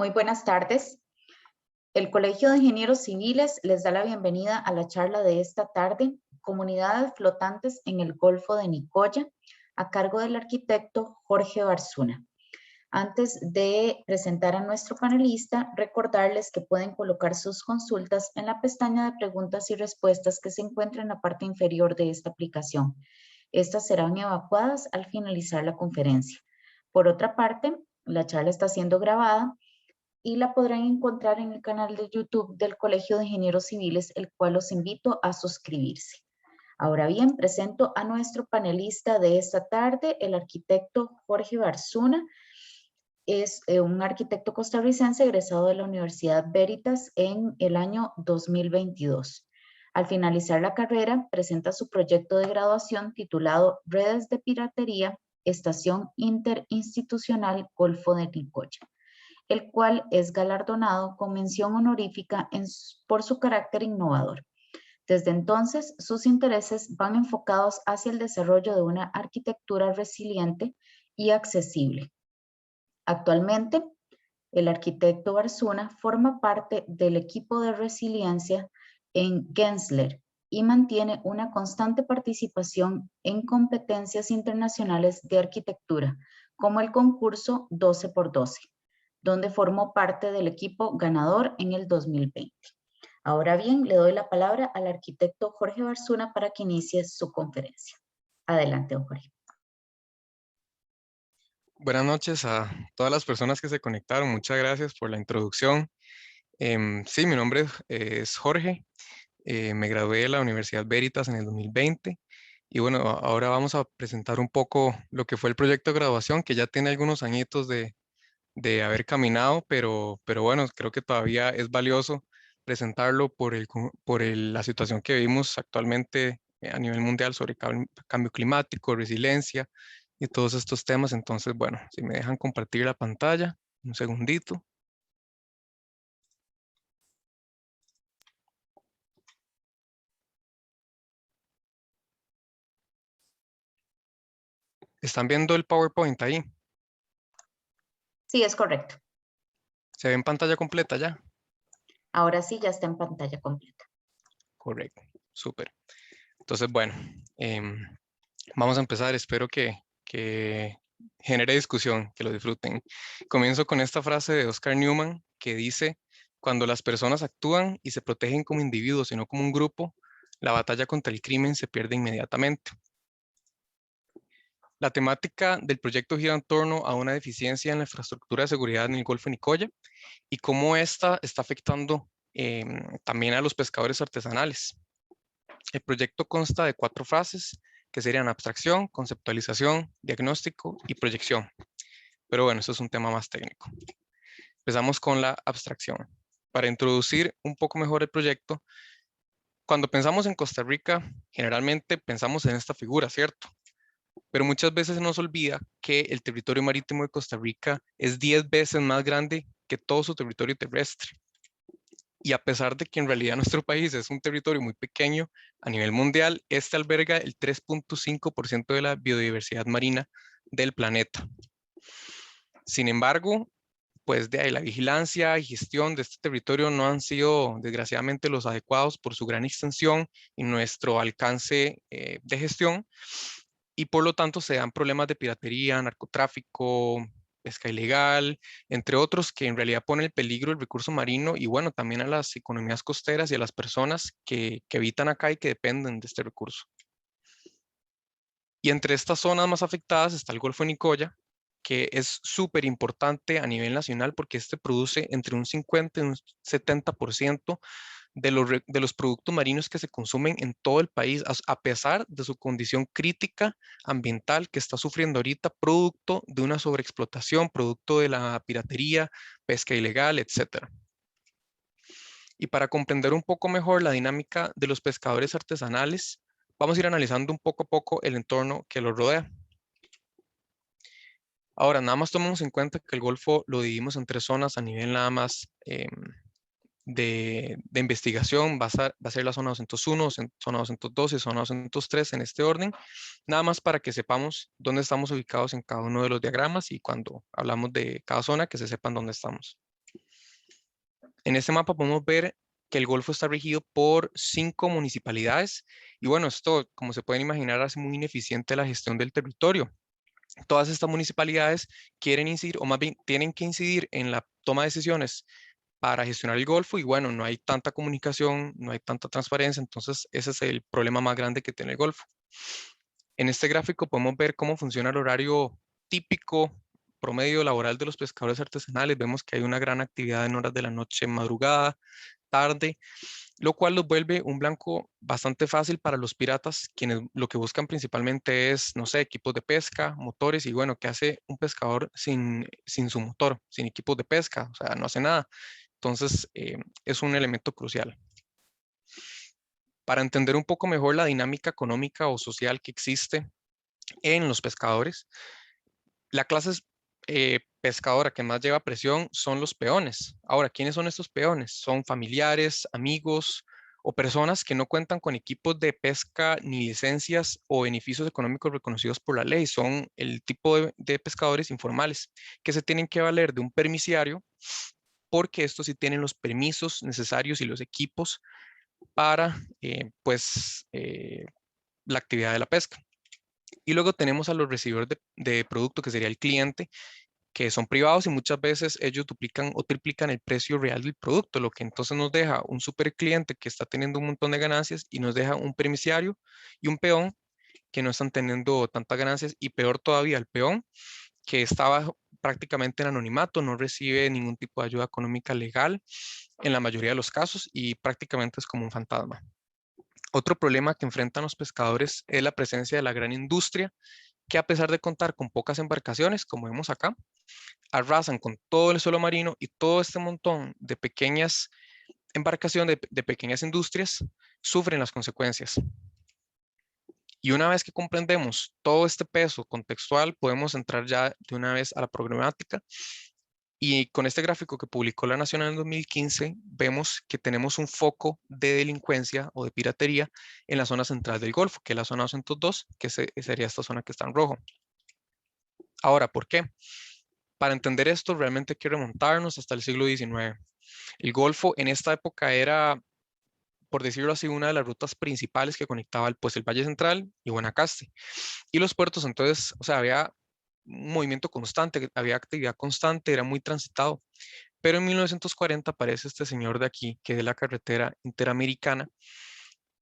Muy buenas tardes. El Colegio de Ingenieros Civiles les da la bienvenida a la charla de esta tarde, Comunidades Flotantes en el Golfo de Nicoya, a cargo del arquitecto Jorge Barzuna. Antes de presentar a nuestro panelista, recordarles que pueden colocar sus consultas en la pestaña de preguntas y respuestas que se encuentra en la parte inferior de esta aplicación. Estas serán evacuadas al finalizar la conferencia. Por otra parte, la charla está siendo grabada y la podrán encontrar en el canal de YouTube del Colegio de Ingenieros Civiles, el cual los invito a suscribirse. Ahora bien, presento a nuestro panelista de esta tarde, el arquitecto Jorge Barzuna. Es un arquitecto costarricense egresado de la Universidad Veritas en el año 2022. Al finalizar la carrera, presenta su proyecto de graduación titulado Redes de Piratería, Estación Interinstitucional Golfo de Nicoya, el cual es galardonado con mención honorífica por su carácter innovador. Desde entonces, sus intereses van enfocados hacia el desarrollo de una arquitectura resiliente y accesible. Actualmente, el arquitecto Barzuna forma parte del equipo de resiliencia en Gensler y mantiene una constante participación en competencias internacionales de arquitectura, como el concurso 12x12, donde formó parte del equipo ganador en el 2020. Ahora bien, le doy la palabra al arquitecto Jorge Barzuna para que inicie su conferencia. Adelante, don Jorge. Buenas noches a todas las personas que se conectaron. Muchas gracias por la introducción. Sí, mi nombre es Jorge. Me gradué de la Universidad Veritas en el 2020. Y bueno, ahora vamos a presentar un poco lo que fue el proyecto de graduación, que ya tiene algunos añitos de haber caminado, pero bueno, creo que todavía es valioso presentarlo por la situación que vivimos actualmente a nivel mundial sobre cambio climático, resiliencia y todos estos temas. Entonces, bueno, si me dejan compartir la pantalla, un segundito. ¿Están viendo el PowerPoint ahí? Sí, es correcto. ¿Se ve en pantalla completa ya? Ahora sí, ya está en pantalla completa. Correcto, súper. Entonces, bueno, vamos a empezar. Espero que genere discusión, que lo disfruten. Comienzo con esta frase de Oscar Newman que dice: cuando las personas actúan y se protegen como individuos y no como un grupo, la batalla contra el crimen se pierde inmediatamente. La temática del proyecto gira en torno a una deficiencia en la infraestructura de seguridad en el Golfo de Nicoya y cómo esta está afectando también a los pescadores artesanales. El proyecto consta de 4 fases que serían abstracción, conceptualización, diagnóstico y proyección. Pero bueno, eso es un tema más técnico. Empezamos con la abstracción. Para introducir un poco mejor el proyecto, cuando pensamos en Costa Rica, generalmente pensamos en esta figura, ¿cierto? Pero muchas veces se nos olvida que el territorio marítimo de Costa Rica es 10 veces más grande que todo su territorio terrestre. Y a pesar de que en realidad nuestro país es un territorio muy pequeño, a nivel mundial, este alberga el 3.5% de la biodiversidad marina del planeta. Sin embargo, pues de ahí la vigilancia y gestión de este territorio no han sido desgraciadamente los adecuados por su gran extensión y nuestro alcance de gestión, y por lo tanto se dan problemas de piratería, narcotráfico, pesca ilegal, entre otros, que en realidad ponen en peligro el recurso marino y bueno, también a las economías costeras y a las personas que habitan acá y que dependen de este recurso. Y entre estas zonas más afectadas está el Golfo de Nicoya, que es súper importante a nivel nacional porque este produce entre un 50 y un 70% de los productos marinos que se consumen en todo el país, a pesar de su condición crítica ambiental que está sufriendo ahorita, producto de una sobreexplotación, producto de la piratería, pesca ilegal, etc. Y para comprender un poco mejor la dinámica de los pescadores artesanales, vamos a ir analizando un poco a poco el entorno que los rodea. Ahora, nada más tomemos en cuenta que el Golfo lo dividimos en 3 zonas a nivel nada más de investigación. Va a ser la zona 201, zona 202 y zona 203 en este orden, nada más para que sepamos dónde estamos ubicados en cada uno de los diagramas y cuando hablamos de cada zona que se sepan dónde estamos. En este mapa podemos ver que el Golfo está regido por 5 municipalidades y bueno, esto, como se pueden imaginar, hace muy ineficiente la gestión del territorio. Todas estas municipalidades quieren incidir, o más bien tienen que incidir en la toma de decisiones para gestionar el Golfo y bueno, no hay tanta comunicación, no hay tanta transparencia, entonces ese es el problema más grande que tiene el Golfo. En este gráfico podemos ver cómo funciona el horario típico promedio laboral de los pescadores artesanales. Vemos que hay una gran actividad en horas de la noche, madrugada, tarde, lo cual los vuelve un blanco bastante fácil para los piratas, quienes lo que buscan principalmente es, no sé, equipos de pesca, motores, y bueno, ¿qué hace un pescador sin su motor, sin equipos de pesca? O sea, no hace nada. Entonces, es un elemento crucial. Para entender un poco mejor la dinámica económica o social que existe en los pescadores, la clase pescadora que más lleva presión son los peones. Ahora, ¿quiénes son estos peones? Son familiares, amigos o personas que no cuentan con equipos de pesca ni licencias o beneficios económicos reconocidos por la ley. Son el tipo de pescadores informales que se tienen que valer de un permisiario porque estos sí tienen los permisos necesarios y los equipos para la actividad de la pesca. Y luego tenemos a los recibidores de producto, que sería el cliente, que son privados y muchas veces ellos duplican o triplican el precio real del producto, lo que entonces nos deja un super cliente que está teniendo un montón de ganancias y nos deja un permisiario y un peón que no están teniendo tantas ganancias y peor todavía el peón que está prácticamente en anonimato, no recibe ningún tipo de ayuda económica legal en la mayoría de los casos y prácticamente es como un fantasma. Otro problema que enfrentan los pescadores es la presencia de la gran industria, que a pesar de contar con pocas embarcaciones, como vemos acá, arrasan con todo el suelo marino y todo este montón de pequeñas embarcaciones, de pequeñas industrias, sufren las consecuencias. Y una vez que comprendemos todo este peso contextual, podemos entrar ya de una vez a la problemática. Y con este gráfico que publicó La Nación en 2015, vemos que tenemos un foco de delincuencia o de piratería en la zona central del Golfo, que es la zona 202, que sería esta zona que está en rojo. Ahora, ¿por qué? Para entender esto, realmente hay que remontarnos hasta el siglo XIX. El Golfo en esta época era, por decirlo así, una de las rutas principales que conectaba el Valle Central y Guanacaste. Y los puertos, entonces, o sea, había un movimiento constante, había actividad constante, era muy transitado. Pero en 1940 aparece este señor de aquí, que es la carretera interamericana,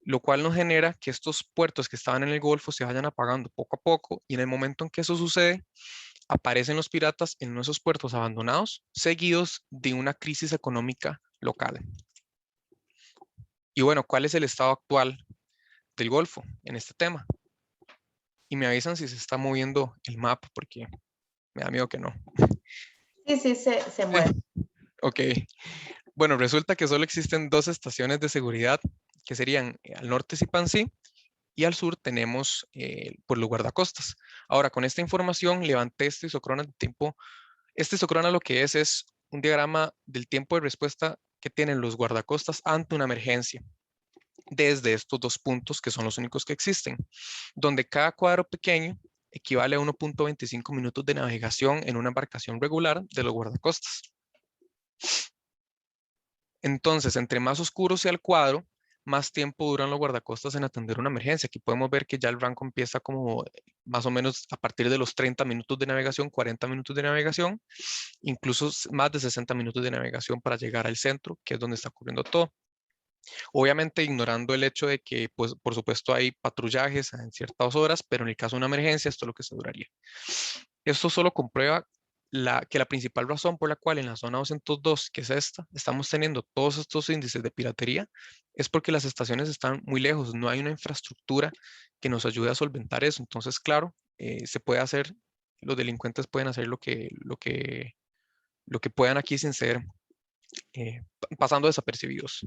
lo cual nos genera que estos puertos que estaban en el Golfo se vayan apagando poco a poco y en el momento en que eso sucede, aparecen los piratas en esos puertos abandonados, seguidos de una crisis económica local. Y bueno, ¿cuál es el estado actual del Golfo en este tema? Y me avisan si se está moviendo el mapa porque me da miedo que no. Sí, se mueve. Ok. Bueno, resulta que solo existen 2 estaciones de seguridad, que serían al norte Sipansí y al sur tenemos por los guardacostas. Ahora, con esta información levanté este isócrono de tiempo. Este isócrono lo que es un diagrama del tiempo de respuesta que tienen los guardacostas ante una emergencia desde estos 2 puntos que son los únicos que existen, donde cada cuadro pequeño equivale a 1.25 minutos de navegación en una embarcación regular de los guardacostas. Entonces, entre más oscuro sea el cuadro, más tiempo duran los guardacostas en atender una emergencia. Aquí podemos ver que ya el rango empieza como más o menos a partir de los 30 minutos de navegación, 40 minutos de navegación, incluso más de 60 minutos de navegación para llegar al centro, que es donde está ocurriendo todo. Obviamente ignorando el hecho de que, pues, por supuesto hay patrullajes en ciertas horas, pero en el caso de una emergencia, esto es lo que se duraría. Esto solo comprueba que la principal razón por la cual en la zona 202, que es esta, estamos teniendo todos estos índices de piratería, es porque las estaciones están muy lejos, no hay una infraestructura que nos ayude a solventar eso. Entonces, claro, se puede hacer, los delincuentes pueden hacer lo que puedan aquí sin ser pasando desapercibidos.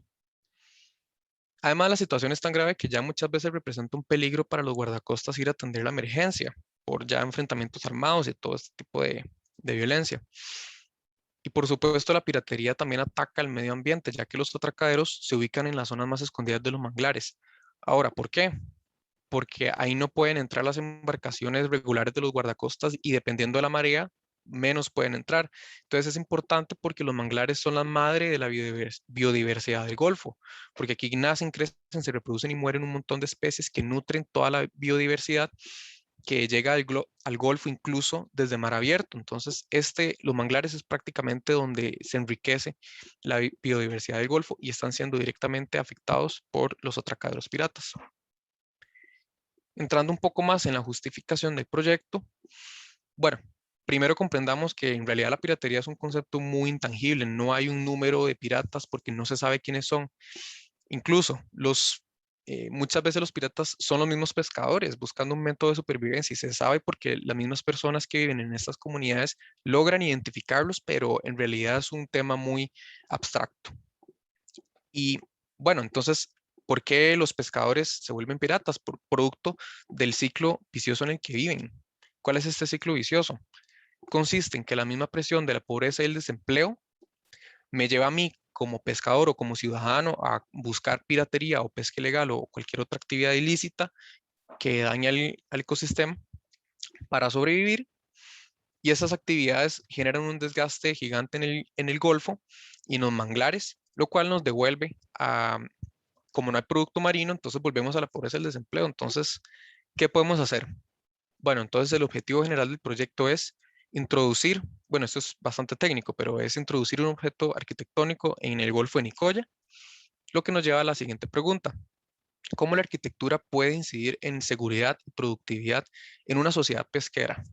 Además, la situación es tan grave que ya muchas veces representa un peligro para los guardacostas ir a atender la emergencia por ya enfrentamientos armados y todo este tipo de violencia. Y por supuesto, la piratería también ataca al medio ambiente, ya que los atracaderos se ubican en las zonas más escondidas de los manglares. Ahora, ¿por qué? Porque ahí no pueden entrar las embarcaciones regulares de los guardacostas y dependiendo de la marea, menos pueden entrar. Entonces es importante porque los manglares son la madre de la biodiversidad del Golfo, porque aquí nacen, crecen, se reproducen y mueren un montón de especies que nutren toda la biodiversidad que llega al Golfo incluso desde mar abierto. Entonces, los manglares es prácticamente donde se enriquece la biodiversidad del Golfo y están siendo directamente afectados por los atracaderos piratas. Entrando un poco más en la justificación del proyecto, bueno, primero comprendamos que en realidad la piratería es un concepto muy intangible, no hay un número de piratas porque no se sabe quiénes son. Incluso muchas veces los piratas son los mismos pescadores buscando un método de supervivencia y se sabe porque las mismas personas que viven en estas comunidades logran identificarlos, pero en realidad es un tema muy abstracto. Y bueno, entonces, ¿por qué los pescadores se vuelven piratas? Por producto del ciclo vicioso en el que viven. ¿Cuál es este ciclo vicioso? Consiste en que la misma presión de la pobreza y el desempleo me lleva a mí como pescador o como ciudadano a buscar piratería o pesca ilegal o cualquier otra actividad ilícita que dañe al ecosistema para sobrevivir. Y esas actividades generan un desgaste gigante en el Golfo y en los manglares, lo cual nos devuelve a, como no hay producto marino, entonces volvemos a la pobreza y el desempleo. Entonces, ¿qué podemos hacer? Bueno, entonces el objetivo general del proyecto es introducir, bueno, esto es bastante técnico, pero es introducir un objeto arquitectónico en el Golfo de Nicoya, lo que nos lleva a la siguiente pregunta. ¿Cómo la arquitectura puede incidir en seguridad y productividad en una sociedad pesquera?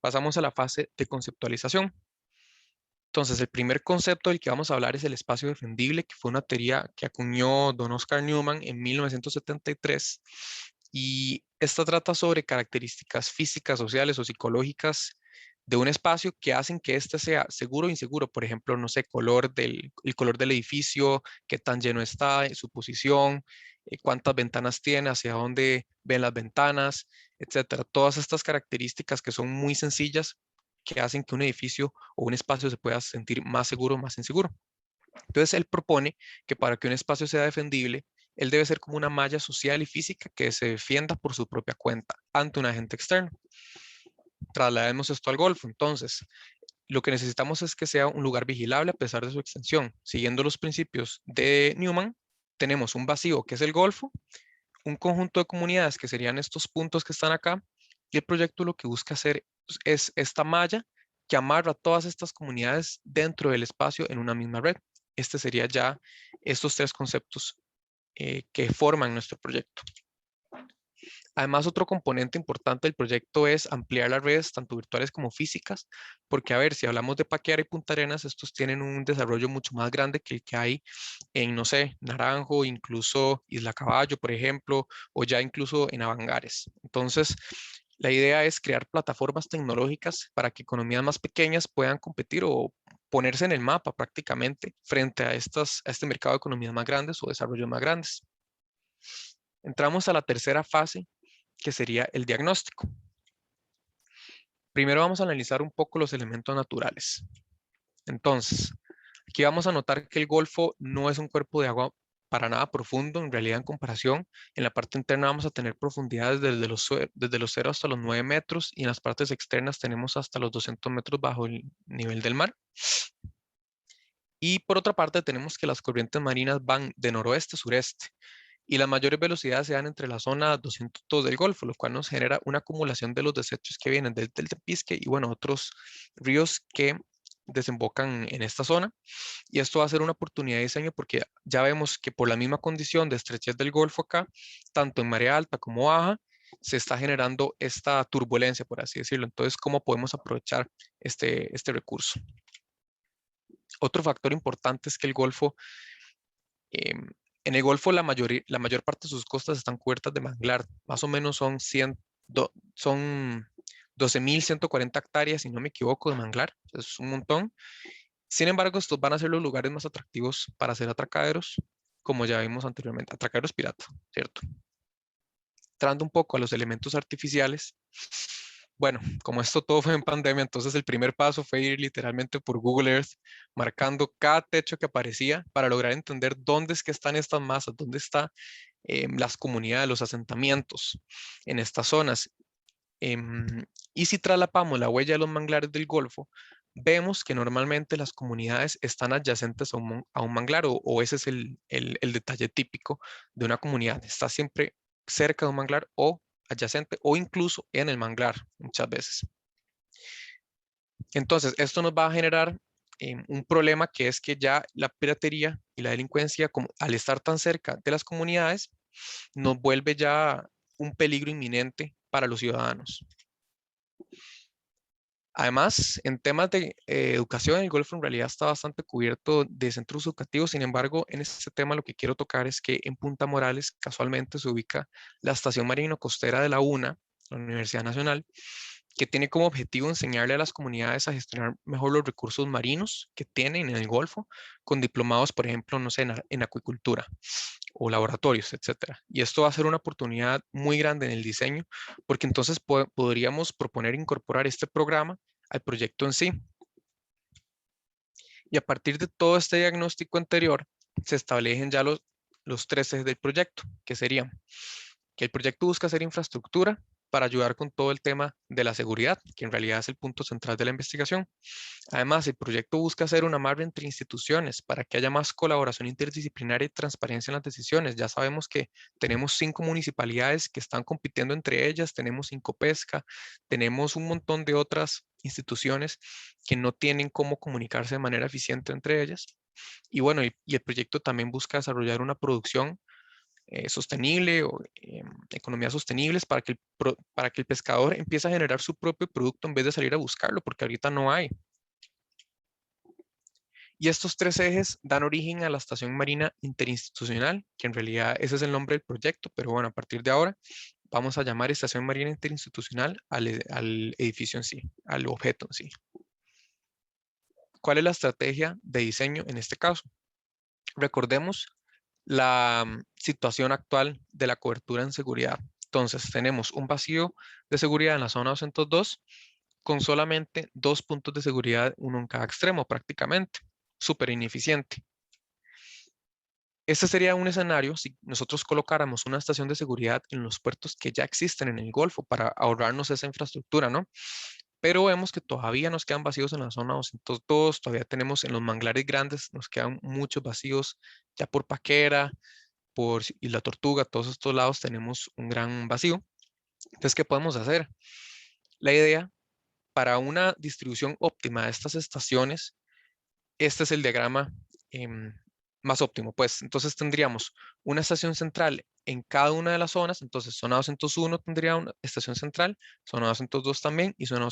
Pasamos a la fase de conceptualización. Entonces, el primer concepto del que vamos a hablar es el espacio defendible, que fue una teoría que acuñó don Oscar Newman en 1973. Y esta trata sobre características físicas, sociales o psicológicas de un espacio que hacen que éste sea seguro o inseguro. Por ejemplo, no sé, el color del edificio, qué tan lleno está, su posición, cuántas ventanas tiene, hacia dónde ven las ventanas, etcétera. Todas estas características que son muy sencillas que hacen que un edificio o un espacio se pueda sentir más seguro o más inseguro. Entonces, él propone que para que un espacio sea defendible, él debe ser como una malla social y física que se defienda por su propia cuenta ante un agente externo. Traslademos esto al Golfo. Entonces, lo que necesitamos es que sea un lugar vigilable a pesar de su extensión. Siguiendo los principios de Newman, tenemos un vacío que es el Golfo, un conjunto de comunidades que serían estos puntos que están acá, y el proyecto lo que busca hacer es esta malla que amarra todas estas comunidades dentro del espacio en una misma red. Este sería ya estos tres conceptos que forman nuestro proyecto. Además, otro componente importante del proyecto es ampliar las redes, tanto virtuales como físicas, porque a ver, si hablamos de Paquera y Punta Arenas, estos tienen un desarrollo mucho más grande que el que hay en, no sé, Naranjo, incluso Isla Caballo, por ejemplo, o ya incluso en Avangares. Entonces, la idea es crear plataformas tecnológicas para que economías más pequeñas puedan competir o ponerse en el mapa prácticamente frente a este mercado de economías más grandes o desarrollos más grandes. Entramos a la tercera fase, que sería el diagnóstico. Primero vamos a analizar un poco los elementos naturales. Entonces, aquí vamos a notar que el Golfo no es un cuerpo de agua para nada profundo, en realidad en comparación. En la parte interna vamos a tener profundidades desde los 0 hasta los 9 metros y en las partes externas tenemos hasta los 200 metros bajo el nivel del mar. Y por otra parte tenemos que las corrientes marinas van de noroeste a sureste y las mayores velocidades se dan entre la zona 202 del Golfo, lo cual nos genera una acumulación de los desechos que vienen del Tepisque y bueno, otros ríos que desembocan en esta zona. Y esto va a ser una oportunidad de diseño porque ya vemos que por la misma condición de estrechez del Golfo acá, tanto en marea alta como baja, se está generando esta turbulencia, por así decirlo. Entonces, ¿cómo podemos aprovechar este recurso? Otro factor importante es que el Golfo em, en el Golfo la mayor parte de sus costas están cubiertas de manglar, más o menos son 12.140 hectáreas, si no me equivoco, de manglar, es un montón. Sin embargo, estos van a ser los lugares más atractivos para hacer atracaderos, como ya vimos anteriormente, atracaderos pirata, ¿cierto? Entrando un poco a los elementos artificiales, bueno, como esto todo fue en pandemia, entonces el primer paso fue ir literalmente por Google Earth, marcando cada techo que aparecía para lograr entender dónde es que están estas masas, dónde están las comunidades, los asentamientos en estas zonas. Y si traslapamos la huella de los manglares del Golfo, vemos que normalmente las comunidades están adyacentes a un manglar, o ese es el detalle típico de una comunidad. Está siempre cerca de un manglar o adyacente o incluso en el manglar muchas veces. Entonces, esto nos va a generar un problema, que es que ya la piratería y la delincuencia, como, al estar tan cerca de las comunidades, nos vuelve ya un peligro inminente para los ciudadanos. Además, en temas de educación, el Golfo en realidad está bastante cubierto de centros educativos. Sin embargo, en este tema lo que quiero tocar es que en Punta Morales casualmente se ubica la Estación Marino Costera de la UNA, la Universidad Nacional, que tiene como objetivo enseñarle a las comunidades a gestionar mejor los recursos marinos que tienen en el Golfo, con diplomados, por ejemplo, no sé, en acuicultura o laboratorios, etcétera. Y esto va a ser una oportunidad muy grande en el diseño, porque entonces podríamos proponer incorporar este programa al proyecto en sí. Y a partir de todo este diagnóstico anterior, se establecen ya los tres ejes del proyecto, que serían que el proyecto busca hacer infraestructura para ayudar con todo el tema de la seguridad, que en realidad es el punto central de la investigación. Además, el proyecto busca hacer un amarre entre instituciones para que haya más colaboración interdisciplinaria y transparencia en las decisiones. Ya sabemos que tenemos 5 municipalidades que están compitiendo entre ellas, tenemos Incopesca, tenemos un montón de otras instituciones que no tienen cómo comunicarse de manera eficiente entre ellas. Y bueno, y el proyecto también busca desarrollar una producción sostenible o economías sostenibles para que el pescador empiece a generar su propio producto en vez de salir a buscarlo, porque ahorita no hay. Y estos tres ejes dan origen a la Estación Marina Interinstitucional, que en realidad ese es el nombre del proyecto, pero bueno, a partir de ahora vamos a llamar Estación Marina Interinstitucional al edificio en sí, al objeto en sí. ¿Cuál es la estrategia de diseño en este caso? Recordemos la situación actual de la cobertura en seguridad. Entonces, tenemos un vacío de seguridad en la zona 202 con solamente 2 puntos de seguridad, uno en cada extremo prácticamente. Súper ineficiente. Este sería un escenario si nosotros colocáramos una estación de seguridad en los puertos que ya existen en el Golfo para ahorrarnos esa infraestructura, ¿no? Pero vemos que todavía nos quedan vacíos en la zona 202, todavía tenemos en los manglares grandes, nos quedan muchos vacíos ya por Paquera, por Isla Tortuga, todos estos lados tenemos un gran vacío. Entonces, ¿qué podemos hacer? La idea para una distribución óptima de estas estaciones, este es el diagrama em, más óptimo, pues. Entonces tendríamos una estación central en cada una de las zonas. Entonces, zona 201 tendría una estación central, zona 202 también, y zona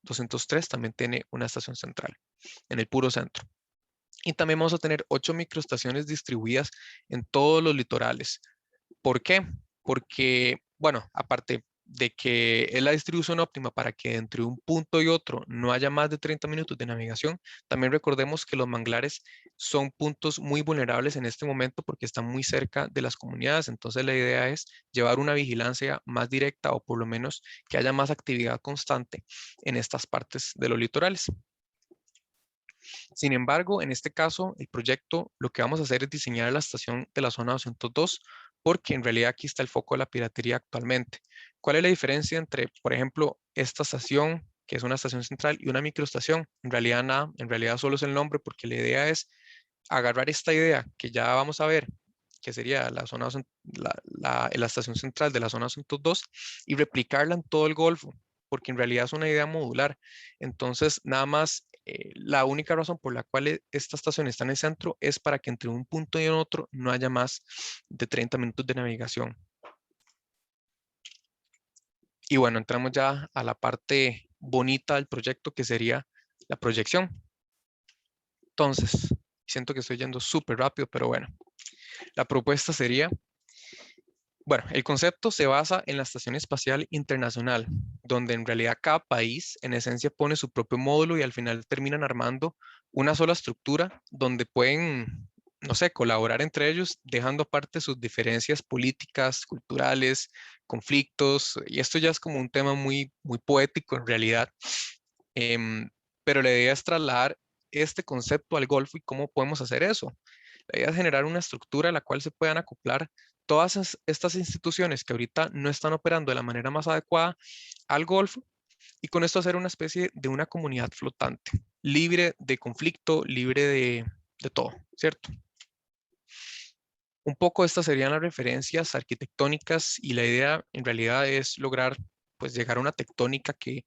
203 también tiene una estación central en el puro centro. Y también vamos a tener 8 microestaciones distribuidas en todos los litorales. ¿Por qué? Porque, bueno, aparte de que es la distribución óptima para que entre un punto y otro no haya más de 30 minutos de navegación, también recordemos que los manglares son puntos muy vulnerables en este momento porque están muy cerca de las comunidades. Entonces la idea es llevar una vigilancia más directa, o por lo menos que haya más actividad constante en estas partes de los litorales. Sin embargo, en este caso, el proyecto lo que vamos a hacer es diseñar la estación de la zona 202, porque en realidad aquí está el foco de la piratería actualmente. ¿Cuál es la diferencia entre, por ejemplo, esta estación, que es una estación central, y una microestación? En realidad nada, en realidad solo es el nombre, porque la idea es agarrar esta idea que ya vamos a ver, que sería la zona, la estación central de la zona 202, y replicarla en todo el Golfo, porque en realidad es una idea modular. Entonces, nada más, la única razón por la cual esta estación está en el centro es para que entre un punto y otro no haya más de 30 minutos de navegación. Y bueno, entramos ya a la parte bonita del proyecto, que sería la proyección. Entonces, siento que estoy yendo súper rápido, pero bueno, la propuesta sería, bueno, el concepto se basa en la Estación Espacial Internacional, donde en realidad cada país en esencia pone su propio módulo y al final terminan armando una sola estructura donde pueden, no sé, colaborar entre ellos, dejando aparte sus diferencias políticas, culturales, conflictos, y esto ya es como un tema muy, muy poético en realidad. Em, pero la idea es trasladar este concepto al Golfo y cómo podemos hacer eso. La idea es generar una estructura a la cual se puedan acoplar todas estas instituciones que ahorita no están operando de la manera más adecuada al Golfo y con esto hacer una especie de una comunidad flotante, libre de conflicto, libre de todo, ¿cierto? Un poco estas serían las referencias arquitectónicas y la idea en realidad es lograr pues llegar a una tectónica que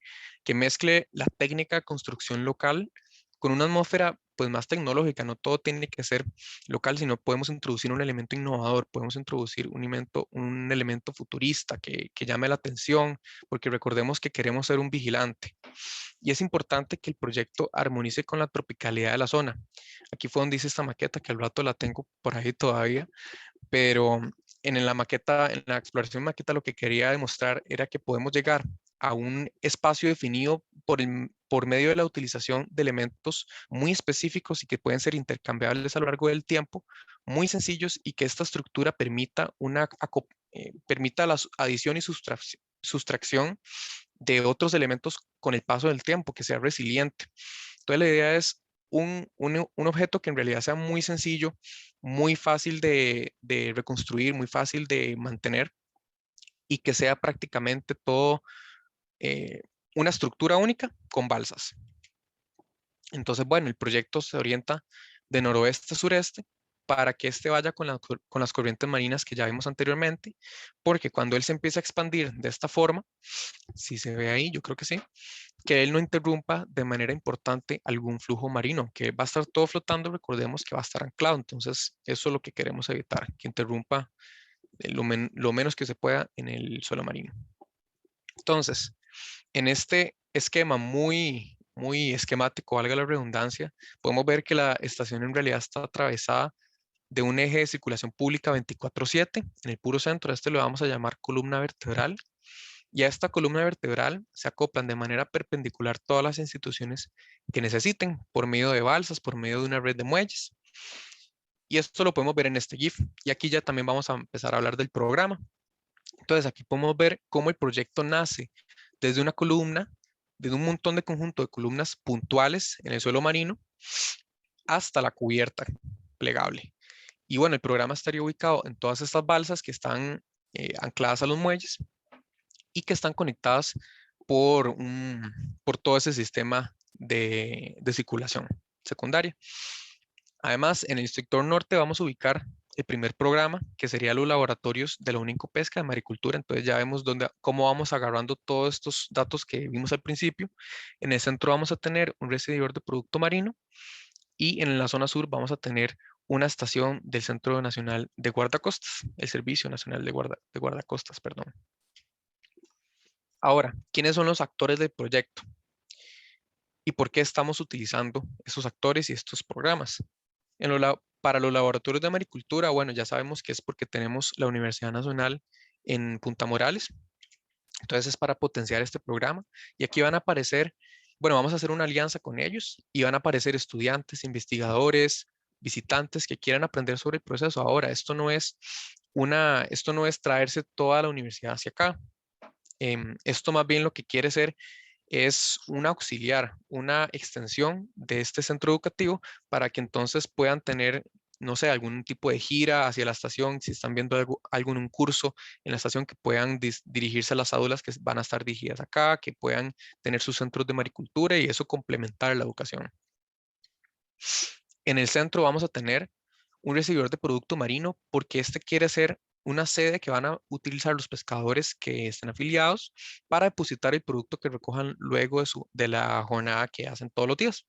mezcle la técnica de construcción local con una atmósfera pues más tecnológica. No todo tiene que ser local, sino podemos introducir un elemento innovador, podemos introducir un elemento futurista que llame la atención, porque recordemos que queremos ser un vigilante. Y es importante que el proyecto armonice con la tropicalidad de la zona. Aquí fue donde hice esta maqueta, que al rato la tengo por ahí todavía, pero en la maqueta, en la exploración maqueta, lo que quería demostrar era que podemos llegar a un espacio definido por medio de la utilización de elementos muy específicos y que pueden ser intercambiables a lo largo del tiempo, muy sencillos y que esta estructura permita la adición y sustracción de otros elementos con el paso del tiempo, que sea resiliente. Entonces la idea es un objeto que en realidad sea muy sencillo, muy fácil de reconstruir, muy fácil de mantener y que sea prácticamente todo una estructura única con balsas. Entonces, bueno, el proyecto se orienta de noroeste a sureste para que éste vaya con las corrientes marinas que ya vimos anteriormente, porque cuando él se empieza a expandir de esta forma, si se ve ahí, yo creo que sí, que él no interrumpa de manera importante algún flujo marino, que va a estar todo flotando, recordemos que va a estar anclado, entonces eso es lo que queremos evitar, que interrumpa lo menos que se pueda en el suelo marino. Entonces, en este esquema muy esquemático, valga la redundancia, podemos ver que la estación en realidad está atravesada de un eje de circulación pública 24/7. En el puro centro, a este lo vamos a llamar columna vertebral. Y a esta columna vertebral se acoplan de manera perpendicular todas las instituciones que necesiten por medio de balsas, por medio de una red de muelles. Y esto lo podemos ver en este GIF. Y aquí ya también vamos a empezar a hablar del programa. Entonces aquí podemos ver cómo el proyecto nace desde una columna, desde un montón de conjunto de columnas puntuales en el suelo marino hasta la cubierta plegable. Y bueno, el programa estaría ubicado en todas estas balsas que están ancladas a los muelles y que están conectadas por todo ese sistema de circulación secundaria. Además, en el sector norte vamos a ubicar el primer programa, que sería los laboratorios de la Unicopesca de Maricultura. Entonces ya vemos cómo vamos agarrando todos estos datos que vimos al principio. En el centro vamos a tener un recibidor de producto marino y en la zona sur vamos a tener una estación del Centro Nacional de Guardacostas, el Servicio Nacional de Guardacostas, perdón. Ahora, ¿quiénes son los actores del proyecto? ¿Y por qué estamos utilizando esos actores y estos programas? Para los laboratorios de maricultura, bueno, ya sabemos que es porque tenemos la Universidad Nacional en Punta Morales. Entonces es para potenciar este programa. Y aquí van a aparecer, bueno, vamos a hacer una alianza con ellos y van a aparecer estudiantes, investigadores, visitantes que quieran aprender sobre el proceso. Ahora, esto no es traerse toda la universidad hacia acá. Esto más bien lo que quiere ser es un auxiliar, una extensión de este centro educativo para que entonces puedan tener, no sé, algún tipo de gira hacia la estación, si están viendo algo en un curso en la estación, que puedan dirigirse a las aulas que van a estar dirigidas acá, que puedan tener sus centros de maricultura y eso complementar la educación. En el centro vamos a tener un recibidor de producto marino porque este quiere ser una sede que van a utilizar los pescadores que estén afiliados para depositar el producto que recojan luego de la jornada que hacen todos los días.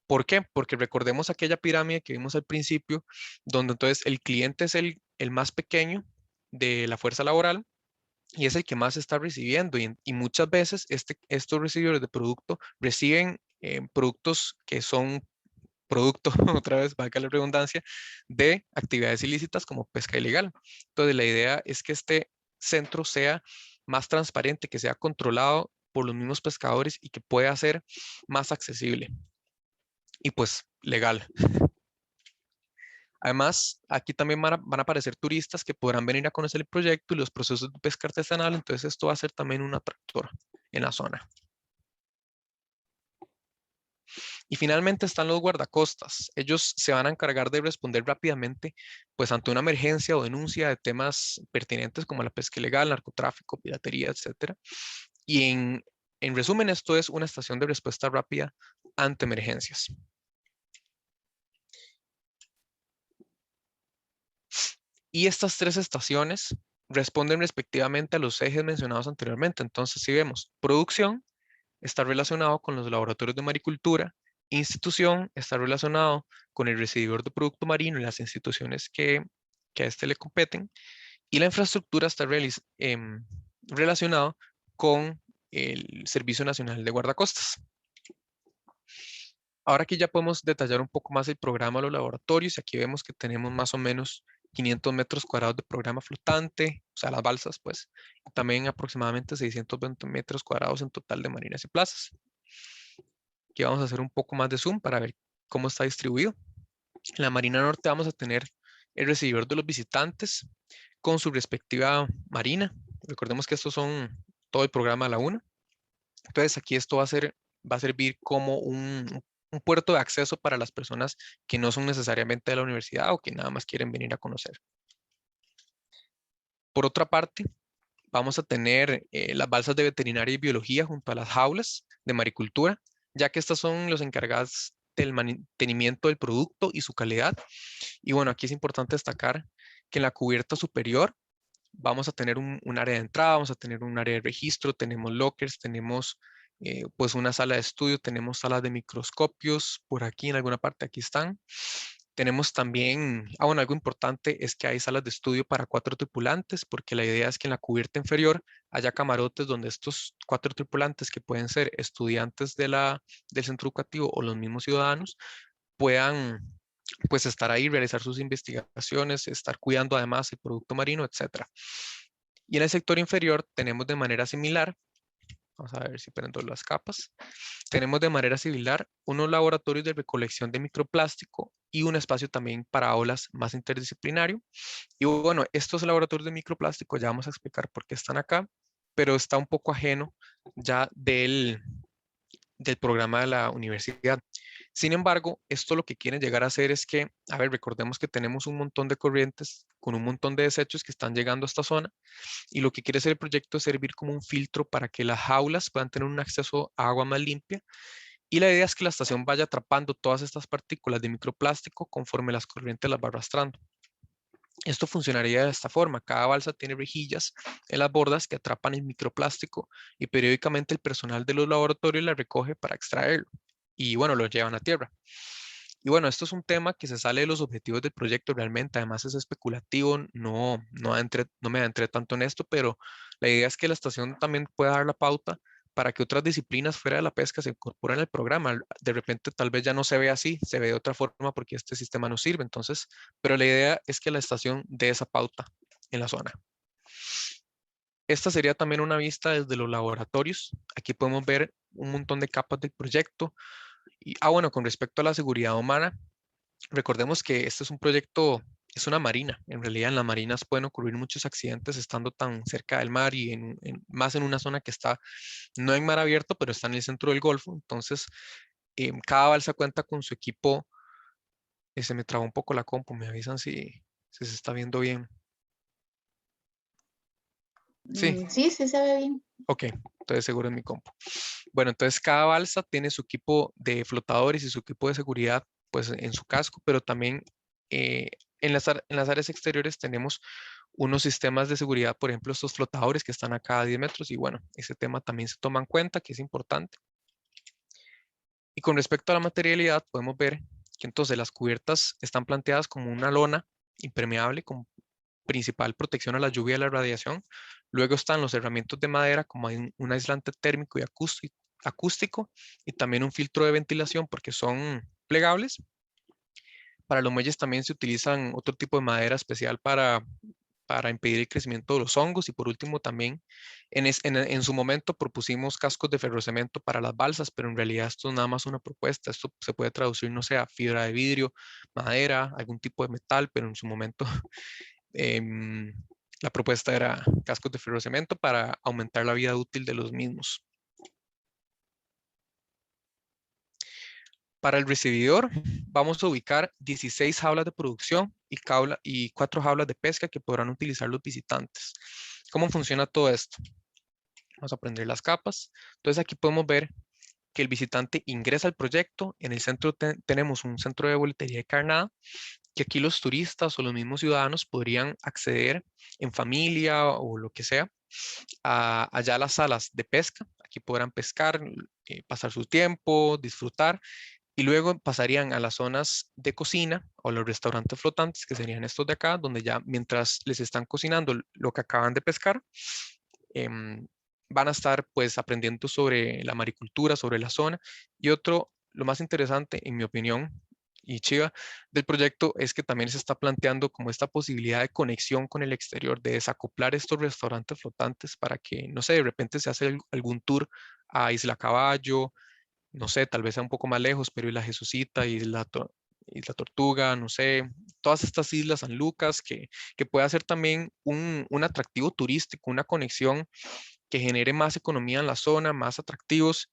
¿Por qué? Porque recordemos aquella pirámide que vimos al principio, donde entonces el cliente es el más pequeño de la fuerza laboral y es el que más está recibiendo. Y muchas veces estos recibidores de producto reciben productos que son producto, otra vez, valga la redundancia, de actividades ilícitas como pesca ilegal. Entonces, la idea es que este centro sea más transparente, que sea controlado por los mismos pescadores y que pueda ser más accesible y pues legal. Además, aquí también van a aparecer turistas que podrán venir a conocer el proyecto y los procesos de pesca artesanal, entonces esto va a ser también un atractor en la zona. Y finalmente están los guardacostas. Ellos se van a encargar de responder rápidamente, pues ante una emergencia o denuncia de temas pertinentes como la pesca ilegal, narcotráfico, piratería, etcétera. Y en resumen, esto es una estación de respuesta rápida ante emergencias. Y estas tres estaciones responden respectivamente a los ejes mencionados anteriormente. Entonces, si vemos producción, está relacionado con los laboratorios de maricultura, institución está relacionado con el recibidor de producto marino y las instituciones que a este le competen, y la infraestructura está relacionado con el Servicio Nacional de Guardacostas. Ahora que ya podemos detallar un poco más el programa de los laboratorios, y aquí vemos que tenemos más o menos 500 metros cuadrados de programa flotante, o sea, las balsas, pues, y también aproximadamente 620 metros cuadrados en total de marinas y plazas. Aquí vamos a hacer un poco más de zoom para ver cómo está distribuido. En la Marina Norte vamos a tener el recibidor de los visitantes con su respectiva marina. Recordemos que estos son todo el programa de la UNA. Entonces aquí esto va a servir como un puerto de acceso para las personas que no son necesariamente de la universidad o que nada más quieren venir a conocer. Por otra parte, vamos a tener las balsas de veterinaria y biología junto a las jaulas de maricultura, ya que estas son los encargados del mantenimiento del producto y su calidad. Y bueno, aquí es importante destacar que en la cubierta superior vamos a tener un área de entrada, vamos a tener un área de registro, tenemos lockers, tenemos pues una sala de estudio, tenemos salas de microscopios, por aquí en alguna parte, aquí están. Tenemos también, bueno, algo importante es que hay salas de estudio para 4 tripulantes, porque la idea es que en la cubierta inferior haya camarotes donde estos 4 tripulantes, que pueden ser estudiantes del centro educativo o los mismos ciudadanos, puedan pues estar ahí, realizar sus investigaciones, estar cuidando además el producto marino, etcétera. Y en el sector inferior tenemos de manera similar, vamos a ver si prendo las capas, tenemos de manera similar unos laboratorios de recolección de microplástico y un espacio también para aulas más interdisciplinario. Y bueno, estos laboratorios de microplástico ya vamos a explicar por qué están acá, pero está un poco ajeno ya del programa de la universidad. Sin embargo, esto lo que quieren llegar a hacer es que, a ver, recordemos que tenemos un montón de corrientes con un montón de desechos que están llegando a esta zona, y lo que quiere hacer el proyecto es servir como un filtro para que las jaulas puedan tener un acceso a agua más limpia, y la idea es que la estación vaya atrapando todas estas partículas de microplástico conforme las corrientes las va arrastrando. Esto funcionaría de esta forma: cada balsa tiene rejillas en las bordas que atrapan el microplástico, y periódicamente el personal de los laboratorios la recoge para extraerlo y bueno, lo llevan a tierra. Y bueno, esto es un tema que se sale de los objetivos del proyecto realmente, además es especulativo, no me adentré tanto en esto, pero la idea es que la estación también pueda dar la pauta para que otras disciplinas fuera de la pesca se incorporen al programa. De repente tal vez ya no se ve así, se ve de otra forma porque este sistema no sirve. Entonces, pero la idea es que la estación dé esa pauta en la zona. Esta sería también una vista desde los laboratorios. Aquí podemos ver un montón de capas del proyecto. Y, bueno, con respecto a la seguridad humana, recordemos que este es un proyecto, es una marina. En realidad en las marinas pueden ocurrir muchos accidentes estando tan cerca del mar y más en una zona que está no en mar abierto, pero está en el centro del Golfo. Entonces, cada balsa cuenta con su equipo. Se me trabó un poco la compu, me avisan si se está viendo bien. Sí, Sí, sí se ve bien. ok, entonces seguro en mi compu. Bueno, entonces cada balsa tiene su equipo de flotadores y su equipo de seguridad, pues en su casco, pero también eh, en las áreas exteriores tenemos unos sistemas de seguridad, por ejemplo, estos flotadores que están a cada 10 metros, y bueno, ese tema también se toma en cuenta, que es importante. Y con respecto a la materialidad, podemos ver que entonces las cubiertas están planteadas como una lona impermeable con principal protección a la lluvia y la radiación. Luego están los herramientas de madera como un aislante térmico y acústico, y también un filtro de ventilación porque son plegables. Para los muelles también se utilizan otro tipo de madera especial para impedir el crecimiento de los hongos. Y por último también en su momento propusimos cascos de ferrocemento para las balsas, pero en realidad esto es nada más una propuesta. Esto se puede traducir, no sé, a fibra de vidrio, madera, algún tipo de metal, pero en su momento em, la propuesta era cascos de ferrocemento para aumentar la vida útil de los mismos. Para el recibidor vamos a ubicar 16 jaulas de producción y 4 jaulas de pesca que podrán utilizar los visitantes. ¿Cómo funciona todo esto? Vamos a prender las capas. Entonces aquí podemos ver que el visitante ingresa al proyecto. En el centro tenemos un centro de boletería y carnada, que aquí los turistas o los mismos ciudadanos podrían acceder en familia o lo que sea allá a las salas de pesca. Aquí podrán pescar, pasar su tiempo, disfrutar, y luego pasarían a las zonas de cocina o los restaurantes flotantes, que serían estos de acá, donde ya mientras les están cocinando lo que acaban de pescar, van a estar pues aprendiendo sobre la maricultura, sobre la zona. Y otro, lo más interesante, en mi opinión, y chiva del proyecto, es que también se está planteando como esta posibilidad de conexión con el exterior, de desacoplar estos restaurantes flotantes para que, no sé, de repente se hace algún tour a Isla Caballo, no sé, tal vez sea un poco más lejos, pero Isla Jesucita, Isla Tortuga, no sé, todas estas islas, San Lucas, que pueda ser también un atractivo turístico, una conexión que genere más economía en la zona, más atractivos.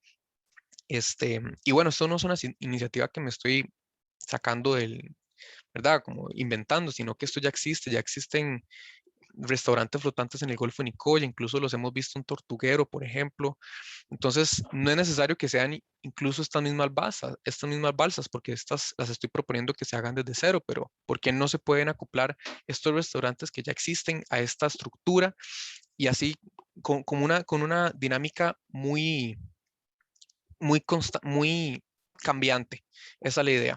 Y bueno, esto no es una iniciativa que me estoy sacando ¿verdad? Como inventando, sino que esto ya existen restaurantes flotantes en el Golfo de Nicoya, incluso los hemos visto en Tortuguero, por ejemplo. Entonces, no es necesario que sean incluso estas mismas balsas, porque estas las estoy proponiendo que se hagan desde cero, pero ¿por qué no se pueden acoplar estos restaurantes que ya existen a esta estructura y así con una dinámica muy cambiante? Esa es la idea.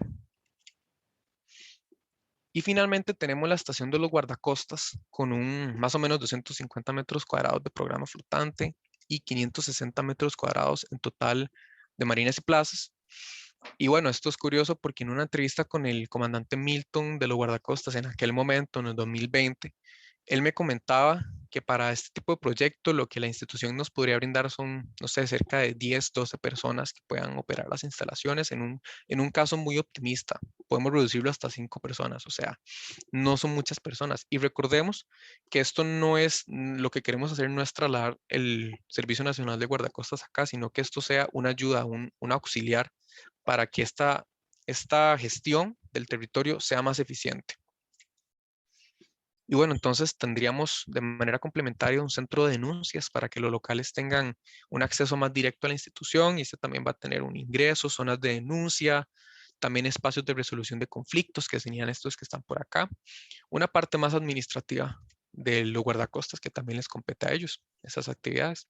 Y finalmente tenemos la estación de los guardacostas con un más o menos 250 metros cuadrados de programa flotante y 560 metros cuadrados en total de marinas y plazas. Y bueno, esto es curioso porque en una entrevista con el comandante Milton de los guardacostas en aquel momento, en el 2020, él me comentaba que para este tipo de proyectos lo que la institución nos podría brindar son, no sé, cerca de 10, 12 personas que puedan operar las instalaciones. En un caso muy optimista, podemos reducirlo hasta 5 personas, o sea, no son muchas personas. Y recordemos que esto no es lo que queremos hacer, no es trasladar el Servicio Nacional de Guardacostas acá, sino que esto sea una ayuda, un auxiliar para que esta gestión del territorio sea más eficiente. Y bueno, entonces tendríamos de manera complementaria un centro de denuncias para que los locales tengan un acceso más directo a la institución, y este también va a tener un ingreso, zonas de denuncia, también espacios de resolución de conflictos, que serían estos que están por acá. Una parte más administrativa de los guardacostas que también les compete a ellos, esas actividades.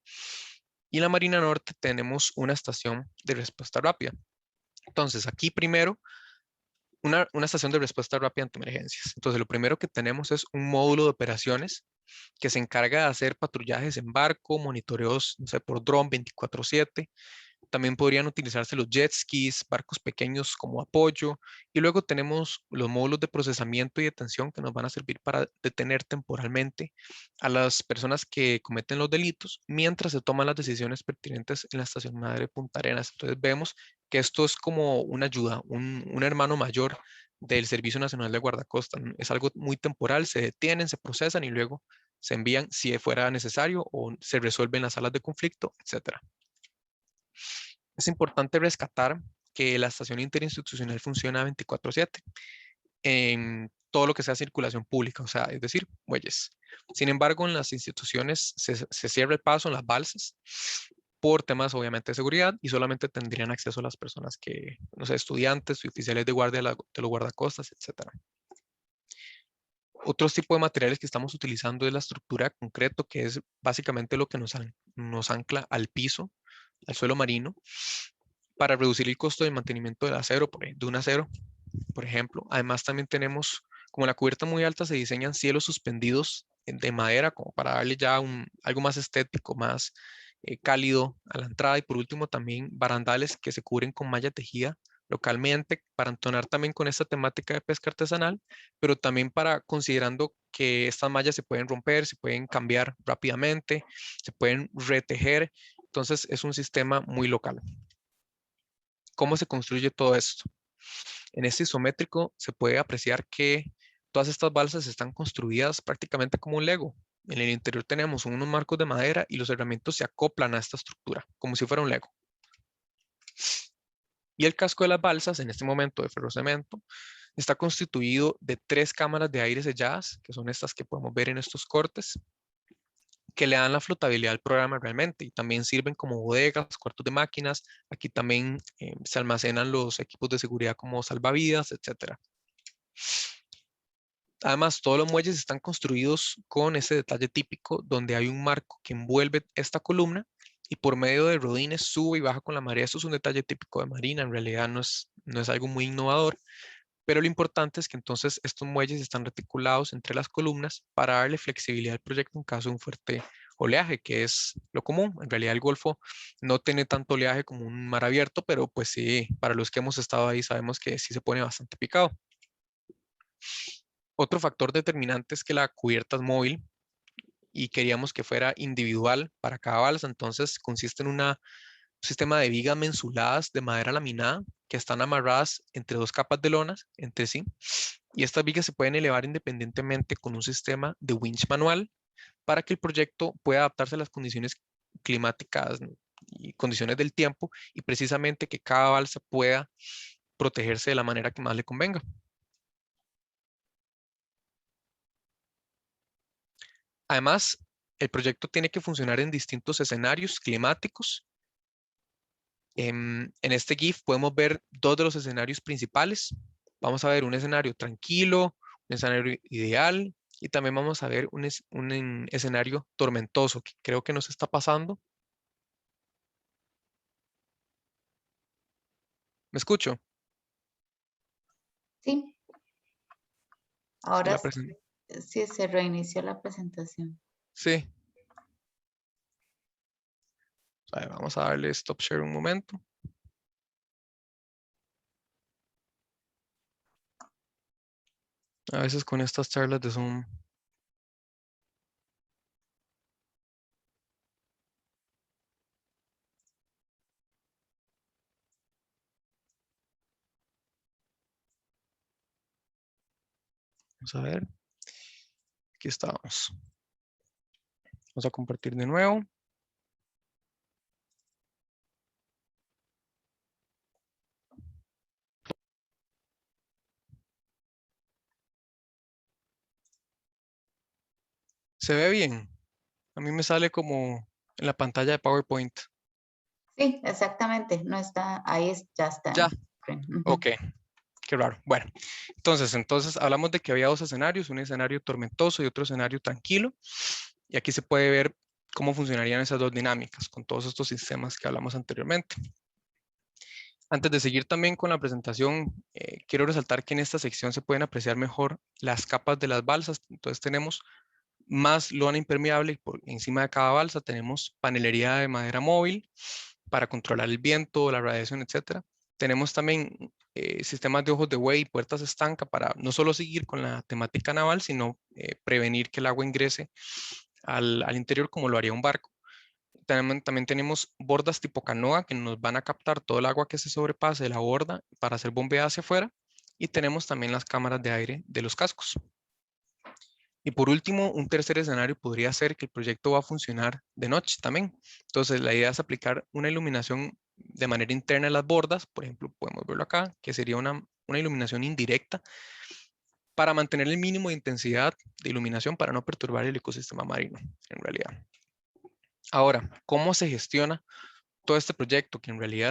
Y en la Marina Norte tenemos una estación de respuesta rápida. Entonces, aquí primero una estación de respuesta rápida ante emergencias. Entonces, lo primero que tenemos es un módulo de operaciones que se encarga de hacer patrullajes en barco, monitoreos, no sé, por dron 24/7. También podrían utilizarse los jet skis, barcos pequeños como apoyo. Y luego tenemos los módulos de procesamiento y detención que nos van a servir para detener temporalmente a las personas que cometen los delitos mientras se toman las decisiones pertinentes en la estación madre Punta Arenas. Entonces vemos que esto es como una ayuda, un hermano mayor del Servicio Nacional de Guardacosta. Es algo muy temporal, se detienen, se procesan y luego se envían si fuera necesario o se resuelven las salas de conflicto, etcétera. Es importante rescatar que la estación interinstitucional funciona 24/7 en todo lo que sea circulación pública, o sea, es decir, muelles. Sin embargo, en las instituciones se cierra el paso en las balsas por temas obviamente de seguridad, y solamente tendrían acceso a las personas que, no sé, estudiantes y oficiales de guardia de los guardacostas, etcétera. Otros tipos de materiales que estamos utilizando es la estructura de concreto, que es básicamente lo que nos ancla al piso, al suelo marino, para reducir el costo de mantenimiento del acero, de un acero, por ejemplo. Además, también tenemos, como la cubierta muy alta, se diseñan cielos suspendidos de madera, como para darle ya algo más estético, más cálido a la entrada. Y por último, también barandales que se cubren con malla tejida localmente para entonar también con esta temática de pesca artesanal, pero también para considerando que estas mallas se pueden romper, se pueden cambiar rápidamente, se pueden retejer. Entonces, es un sistema muy local. ¿Cómo se construye todo esto? En este isométrico se puede apreciar que todas estas balsas están construidas prácticamente como un Lego. En el interior tenemos unos marcos de madera y los herramientas se acoplan a esta estructura, como si fuera un Lego. Y el casco de las balsas, en este momento de ferrocemento, está constituido de 3 cámaras de aire selladas, que son estas que podemos ver en estos cortes, que le dan la flotabilidad al programa realmente y también sirven como bodegas, cuartos de máquinas. Aquí también se almacenan los equipos de seguridad como salvavidas, etcétera. Además, todos los muelles están construidos con ese detalle típico donde hay un marco que envuelve esta columna y por medio de rodines sube y baja con la marea. Esto es un detalle típico de marina, en realidad no es algo muy innovador, pero lo importante es que entonces estos muelles están reticulados entre las columnas para darle flexibilidad al proyecto en caso de un fuerte oleaje, que es lo común. En realidad el Golfo no tiene tanto oleaje como un mar abierto, pero pues sí, para los que hemos estado ahí sabemos que sí se pone bastante picado. Otro factor determinante es que la cubierta es móvil y queríamos que fuera individual para cada balsa, entonces consiste en un sistema de vigas mensuladas de madera laminada que están amarradas entre 2 capas de lonas entre sí, y estas vigas se pueden elevar independientemente con un sistema de winch manual para que el proyecto pueda adaptarse a las condiciones climáticas, ¿no?, y condiciones del tiempo, y precisamente que cada balsa pueda protegerse de la manera que más le convenga. Además, el proyecto tiene que funcionar en distintos escenarios climáticos. En este GIF podemos ver 2 de los escenarios principales. Vamos a ver un escenario tranquilo, un escenario ideal y también vamos a ver un escenario tormentoso que creo que nos está pasando. ¿Me escucho? Sí, Sí, ahora sí se reinició la presentación. sí. A ver, vamos a darle stop share un momento. A veces con estas charlas de Zoom. Vamos a ver. Aquí estamos. Vamos a compartir de nuevo. ¿Se ve bien? A mí me sale como en la pantalla de PowerPoint. Sí, exactamente. No está, ya está Ya, en screen. Ujú. ok, qué raro. Bueno, entonces hablamos de que había 2 escenarios, un escenario tormentoso y otro escenario tranquilo. Y aquí se puede ver cómo funcionarían esas 2 dinámicas con todos estos sistemas que hablamos anteriormente. Antes de seguir también con la presentación, quiero resaltar que en esta sección se pueden apreciar mejor las capas de las balsas. Entonces tenemos más lona impermeable y por encima de cada balsa tenemos panelería de madera móvil para controlar el viento, la radiación, etcétera. Tenemos también sistemas de ojos de buey y puertas estanca para no solo seguir con la temática naval, sino prevenir que el agua ingrese al interior como lo haría un barco. También tenemos bordas tipo canoa que nos van a captar todo el agua que se sobrepase de la borda para ser bombeada hacia afuera. Y tenemos también las cámaras de aire de los cascos. Y por último, un tercer escenario podría ser que el proyecto va a funcionar de noche también. Entonces, la idea es aplicar una iluminación de manera interna en las bordas. Por ejemplo, podemos verlo acá, que sería una iluminación indirecta para mantener el mínimo de intensidad de iluminación para no perturbar el ecosistema marino, en realidad. Ahora, ¿cómo se gestiona todo este proyecto? Que en realidad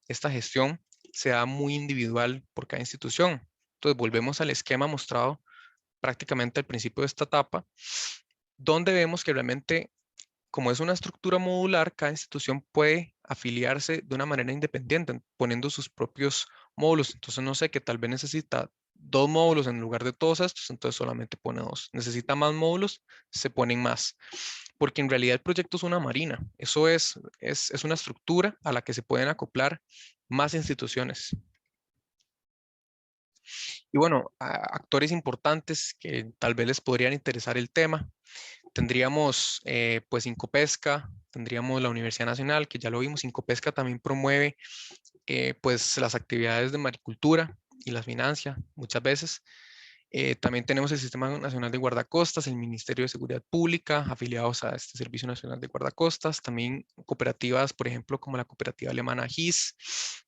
esta gestión se da muy individual por cada institución. Entonces, volvemos al esquema mostrado prácticamente al principio de esta etapa, donde vemos que realmente, como es una estructura modular, cada institución puede afiliarse de una manera independiente, poniendo sus propios módulos. Entonces, no sé, que tal vez necesita 2 módulos en lugar de todos estos, entonces solamente pone 2. Necesita más módulos, se ponen más. Porque en realidad el proyecto es una marina. Eso es una estructura a la que se pueden acoplar más instituciones. Y bueno, actores importantes que tal vez les podrían interesar el tema. Tendríamos pues Incopesca, tendríamos la Universidad Nacional, que ya lo vimos. Incopesca también promueve pues las actividades de maricultura y las financia muchas veces. También tenemos el Sistema Nacional de Guardacostas, el Ministerio de Seguridad Pública, afiliados a este Servicio Nacional de Guardacostas. También cooperativas, por ejemplo, como la cooperativa alemana GIS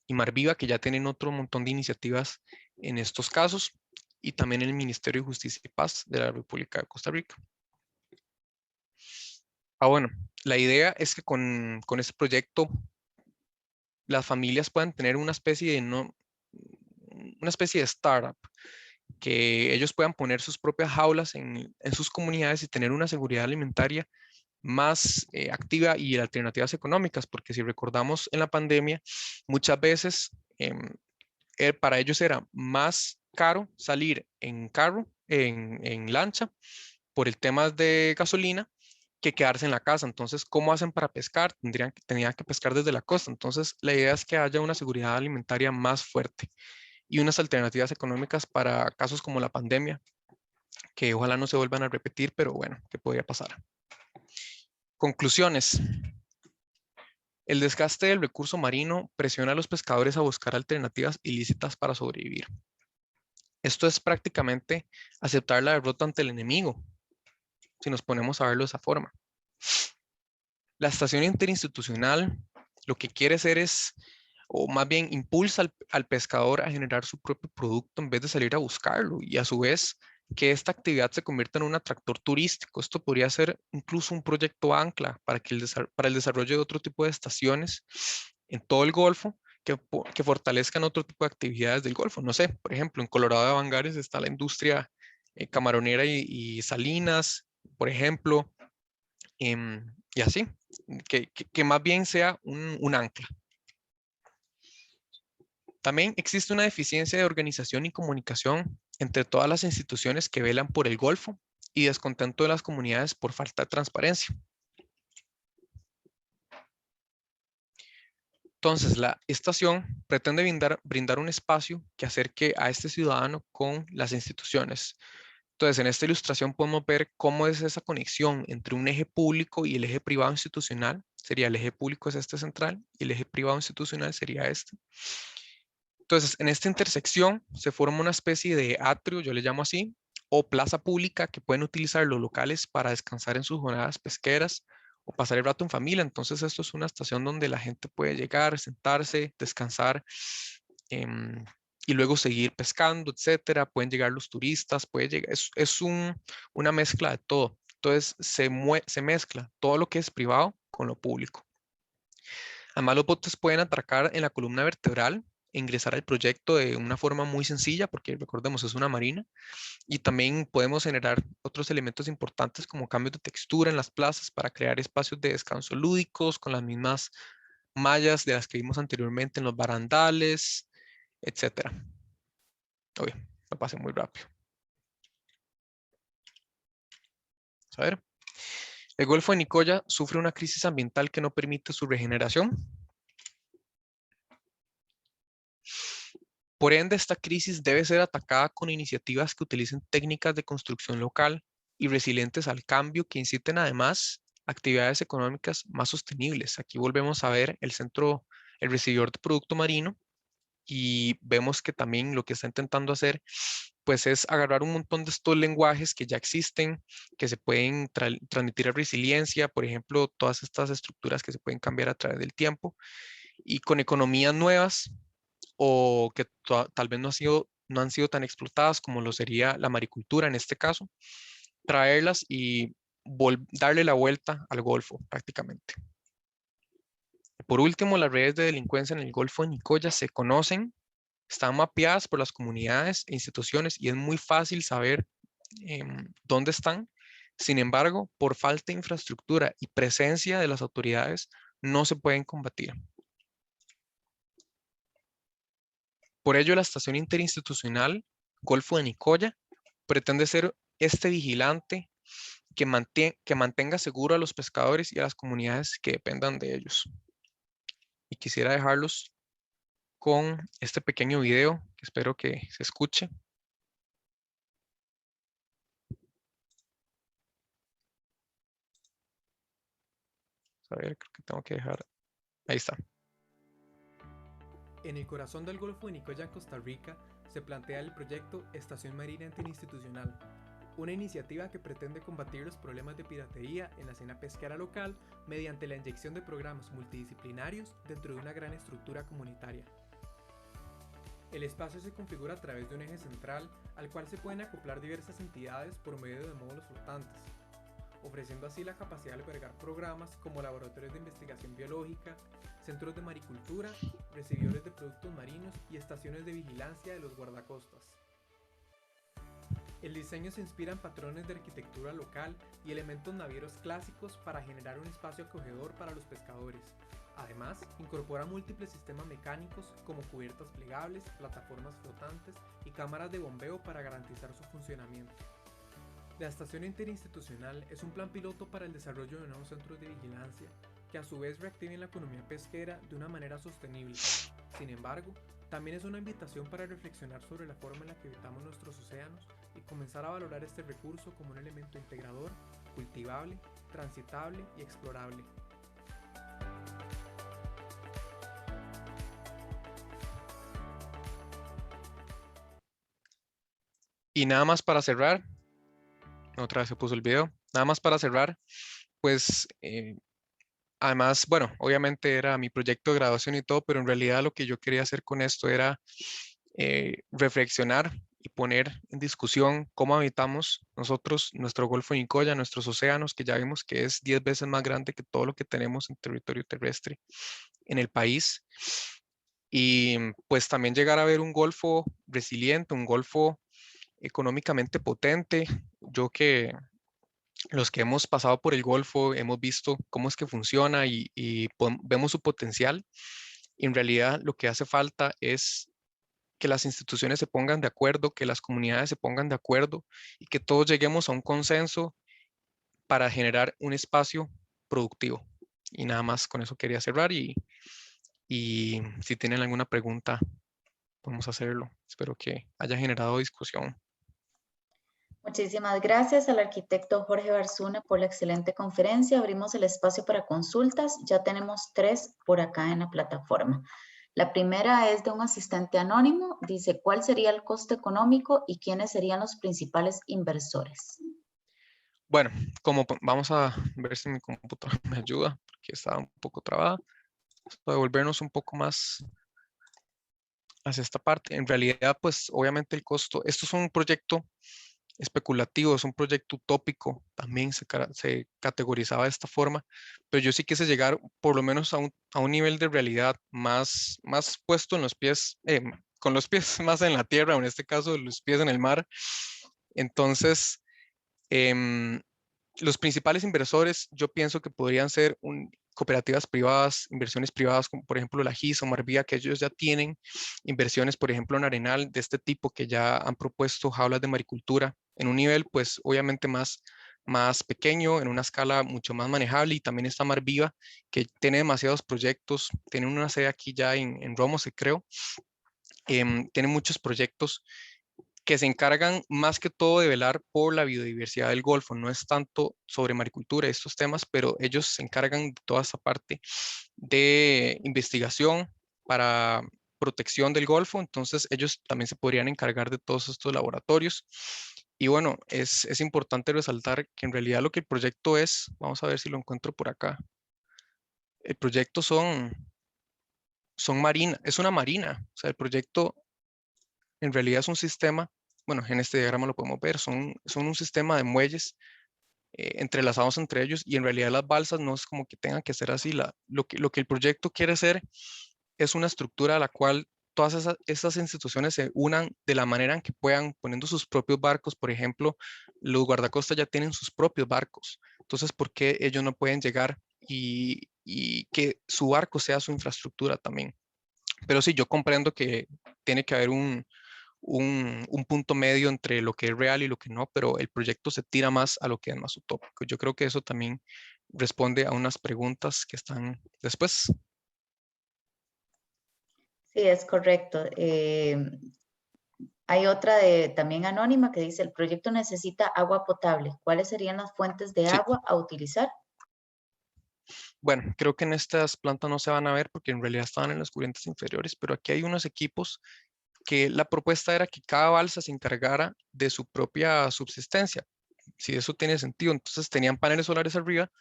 y Marviva, que ya tienen otro montón de iniciativas en estos casos. Y también el Ministerio de Justicia y Paz de la República de Costa Rica. Bueno, la idea es que con este proyecto las familias puedan tener una especie de, una especie de startup, que ellos puedan poner sus propias jaulas en sus comunidades y tener una seguridad alimentaria más activa y alternativas económicas, porque si recordamos en la pandemia, muchas veces para ellos era más caro salir en carro, en lancha, por el tema de gasolina, que quedarse en la casa. Entonces, ¿cómo hacen para pescar? Tenían que pescar desde la costa. Entonces, la idea es que haya una seguridad alimentaria más fuerte y unas alternativas económicas para casos como la pandemia, que ojalá no se vuelvan a repetir, pero bueno, ¿qué podría pasar? Conclusiones. El desgaste del recurso marino presiona a los pescadores a buscar alternativas ilícitas para sobrevivir. Esto es prácticamente aceptar la derrota ante el enemigo, si nos ponemos a verlo de esa forma. La estación interinstitucional lo que quiere hacer es, o más bien impulsa al pescador a generar su propio producto en vez de salir a buscarlo, y a su vez que esta actividad se convierta en un atractor turístico. Esto podría ser incluso un proyecto ancla para el desarrollo de otro tipo de estaciones en todo el Golfo que fortalezcan otro tipo de actividades del Golfo. No sé, por ejemplo, en Colorado de Bangares está la industria camaronera y salinas, por ejemplo, y así, que más bien sea un ancla. También existe una deficiencia de organización y comunicación entre todas las instituciones que velan por el Golfo y descontento de las comunidades por falta de transparencia. Entonces, la estación pretende brindar un espacio que acerque a este ciudadano con las instituciones. Entonces, en esta ilustración podemos ver cómo es esa conexión entre un eje público y el eje privado institucional. Sería el eje público es este central y el eje privado institucional sería este. Entonces, en esta intersección se forma una especie de atrio, yo le llamo así, o plaza pública que pueden utilizar los locales para descansar en sus jornadas pesqueras o pasar el rato en familia. Entonces, esto es una estación donde la gente puede llegar, sentarse, descansar em, y luego seguir pescando, etcétera. Pueden llegar los turistas, es una mezcla de todo. Entonces, se mezcla todo lo que es privado con lo público. Además, los botes pueden atracar en la columna vertebral e ingresar al proyecto de una forma muy sencilla, porque recordemos, es una marina, y también podemos generar otros elementos importantes como cambios de textura en las plazas para crear espacios de descanso lúdicos con las mismas mallas de las que vimos anteriormente en los barandales, etcétera. Uy, lo pasé muy rápido. A ver. El Golfo de Nicoya sufre una crisis ambiental que no permite su regeneración. Por ende, esta crisis debe ser atacada con iniciativas que utilicen técnicas de construcción local y resilientes al cambio que inciten además actividades económicas más sostenibles. Aquí volvemos a ver el recibidor de producto marino, y vemos que también lo que está intentando hacer pues es agarrar un montón de estos lenguajes que ya existen, que se pueden transmitir a resiliencia, por ejemplo, todas estas estructuras que se pueden cambiar a través del tiempo, y con economías nuevas o que tal vez no han sido tan explotadas como lo sería la maricultura en este caso, traerlas y darle la vuelta al Golfo prácticamente. Por último, las redes de delincuencia en el Golfo de Nicoya se conocen, están mapeadas por las comunidades e instituciones y es muy fácil saber dónde están. Sin embargo, por falta de infraestructura y presencia de las autoridades, no se pueden combatir. Por ello, la estación interinstitucional Golfo de Nicoya pretende ser este vigilante que mantenga seguro a los pescadores y a las comunidades que dependan de ellos. Y quisiera dejarlos con este pequeño video que espero que se escuche. A ver, creo que tengo que dejar. Ahí está. En el corazón del Golfo de Nicoya, Costa Rica, se plantea el proyecto Estación Marina Interinstitucional, una iniciativa que pretende combatir los problemas de piratería en la escena pesquera local mediante la inyección de programas multidisciplinarios dentro de una gran estructura comunitaria. El espacio se configura a través de un eje central al cual se pueden acoplar diversas entidades por medio de módulos flotantes, ofreciendo así la capacidad de albergar programas como laboratorios de investigación biológica, centros de maricultura, recibidores de productos marinos y estaciones de vigilancia de los guardacostas. El diseño se inspira en patrones de arquitectura local y elementos navieros clásicos para generar un espacio acogedor para los pescadores. Además, incorpora múltiples sistemas mecánicos como cubiertas plegables, plataformas flotantes y cámaras de bombeo para garantizar su funcionamiento. La estación interinstitucional es un plan piloto para el desarrollo de nuevos centros de vigilancia que a su vez reactiven la economía pesquera de una manera sostenible. Sin embargo, también es una invitación para reflexionar sobre la forma en la que habitamos nuestros océanos y comenzar a valorar este recurso como un elemento integrador, cultivable, transitable y explorable. Y nada más para cerrar, otra vez se puso el video, nada más para cerrar, pues además, bueno, obviamente era mi proyecto de graduación y todo, pero en realidad lo que yo quería hacer con esto era reflexionar y poner en discusión cómo habitamos nosotros nuestro Golfo de Nicoya, nuestros océanos, que ya vimos que es 10 veces más grande que todo lo que tenemos en territorio terrestre en el país. Y pues también llegar a ver un golfo resiliente, un golfo económicamente potente. Yo que los que hemos pasado por el Golfo hemos visto cómo es que funciona y vemos su potencial. Y en realidad lo que hace falta es que las instituciones se pongan de acuerdo, que las comunidades se pongan de acuerdo y que todos lleguemos a un consenso para generar un espacio productivo. Y nada más con eso quería cerrar y si tienen alguna pregunta, podemos hacerlo. Espero que haya generado discusión. Muchísimas gracias al arquitecto Jorge Barzuna por la excelente conferencia. Abrimos el espacio para consultas. Ya tenemos 3 por acá en la plataforma. La primera es de un asistente anónimo. Dice, ¿cuál sería el costo económico y quiénes serían los principales inversores? Bueno, vamos a ver si mi computadora me ayuda, porque estaba un poco trabada. Para devolvernos un poco más hacia esta parte. En realidad, pues obviamente el costo, esto es un proyecto especulativo, es un proyecto utópico, también se categorizaba de esta forma, pero yo sí quise llegar por lo menos a un nivel de realidad más puesto en los pies, con los pies más en la tierra, o en este caso los pies en el mar. Entonces, los principales inversores yo pienso que podrían ser cooperativas privadas, inversiones privadas como por ejemplo la GIS o Marvía, que ellos ya tienen inversiones, por ejemplo en Arenal de este tipo, que ya han propuesto jaulas de maricultura en un nivel pues obviamente más pequeño, en una escala mucho más manejable. Y también está Marviva, que tiene demasiados proyectos, tiene una sede aquí ya en Romos, creo. Tiene muchos proyectos que se encargan más que todo de velar por la biodiversidad del Golfo. No es tanto sobre maricultura y estos temas, pero ellos se encargan de toda esa parte de investigación para protección del Golfo. Entonces ellos también se podrían encargar de todos estos laboratorios. Y bueno, es importante resaltar que en realidad lo que el proyecto es, vamos a ver si lo encuentro por acá. El proyecto son marina, es una marina. O sea, el proyecto en realidad es un sistema, bueno, en este diagrama lo podemos ver, son un sistema de muelles entrelazados entre ellos, y en realidad las balsas no es como que tengan que ser así. Lo que el proyecto quiere ser es una estructura a la cual todas esas instituciones se unan de la manera en que puedan, poniendo sus propios barcos. Por ejemplo, los guardacostas ya tienen sus propios barcos. Entonces, ¿por qué ellos no pueden llegar y que su barco sea su infraestructura también? Pero sí, yo comprendo que tiene que haber un punto medio entre lo que es real y lo que no, pero el proyecto se tira más a lo que es más utópico. Yo creo que eso también responde a unas preguntas que están después. Sí, es correcto. Hay otra también anónima que dice, el proyecto necesita agua potable. ¿Cuáles serían las fuentes de Sí, agua a utilizar? Bueno, creo que en estas plantas no se van a ver porque en realidad estaban en las cubiertas inferiores, pero aquí hay unos equipos que la propuesta era que cada balsa se encargara de su propia subsistencia. Si eso tiene sentido, entonces tenían paneles solares arriba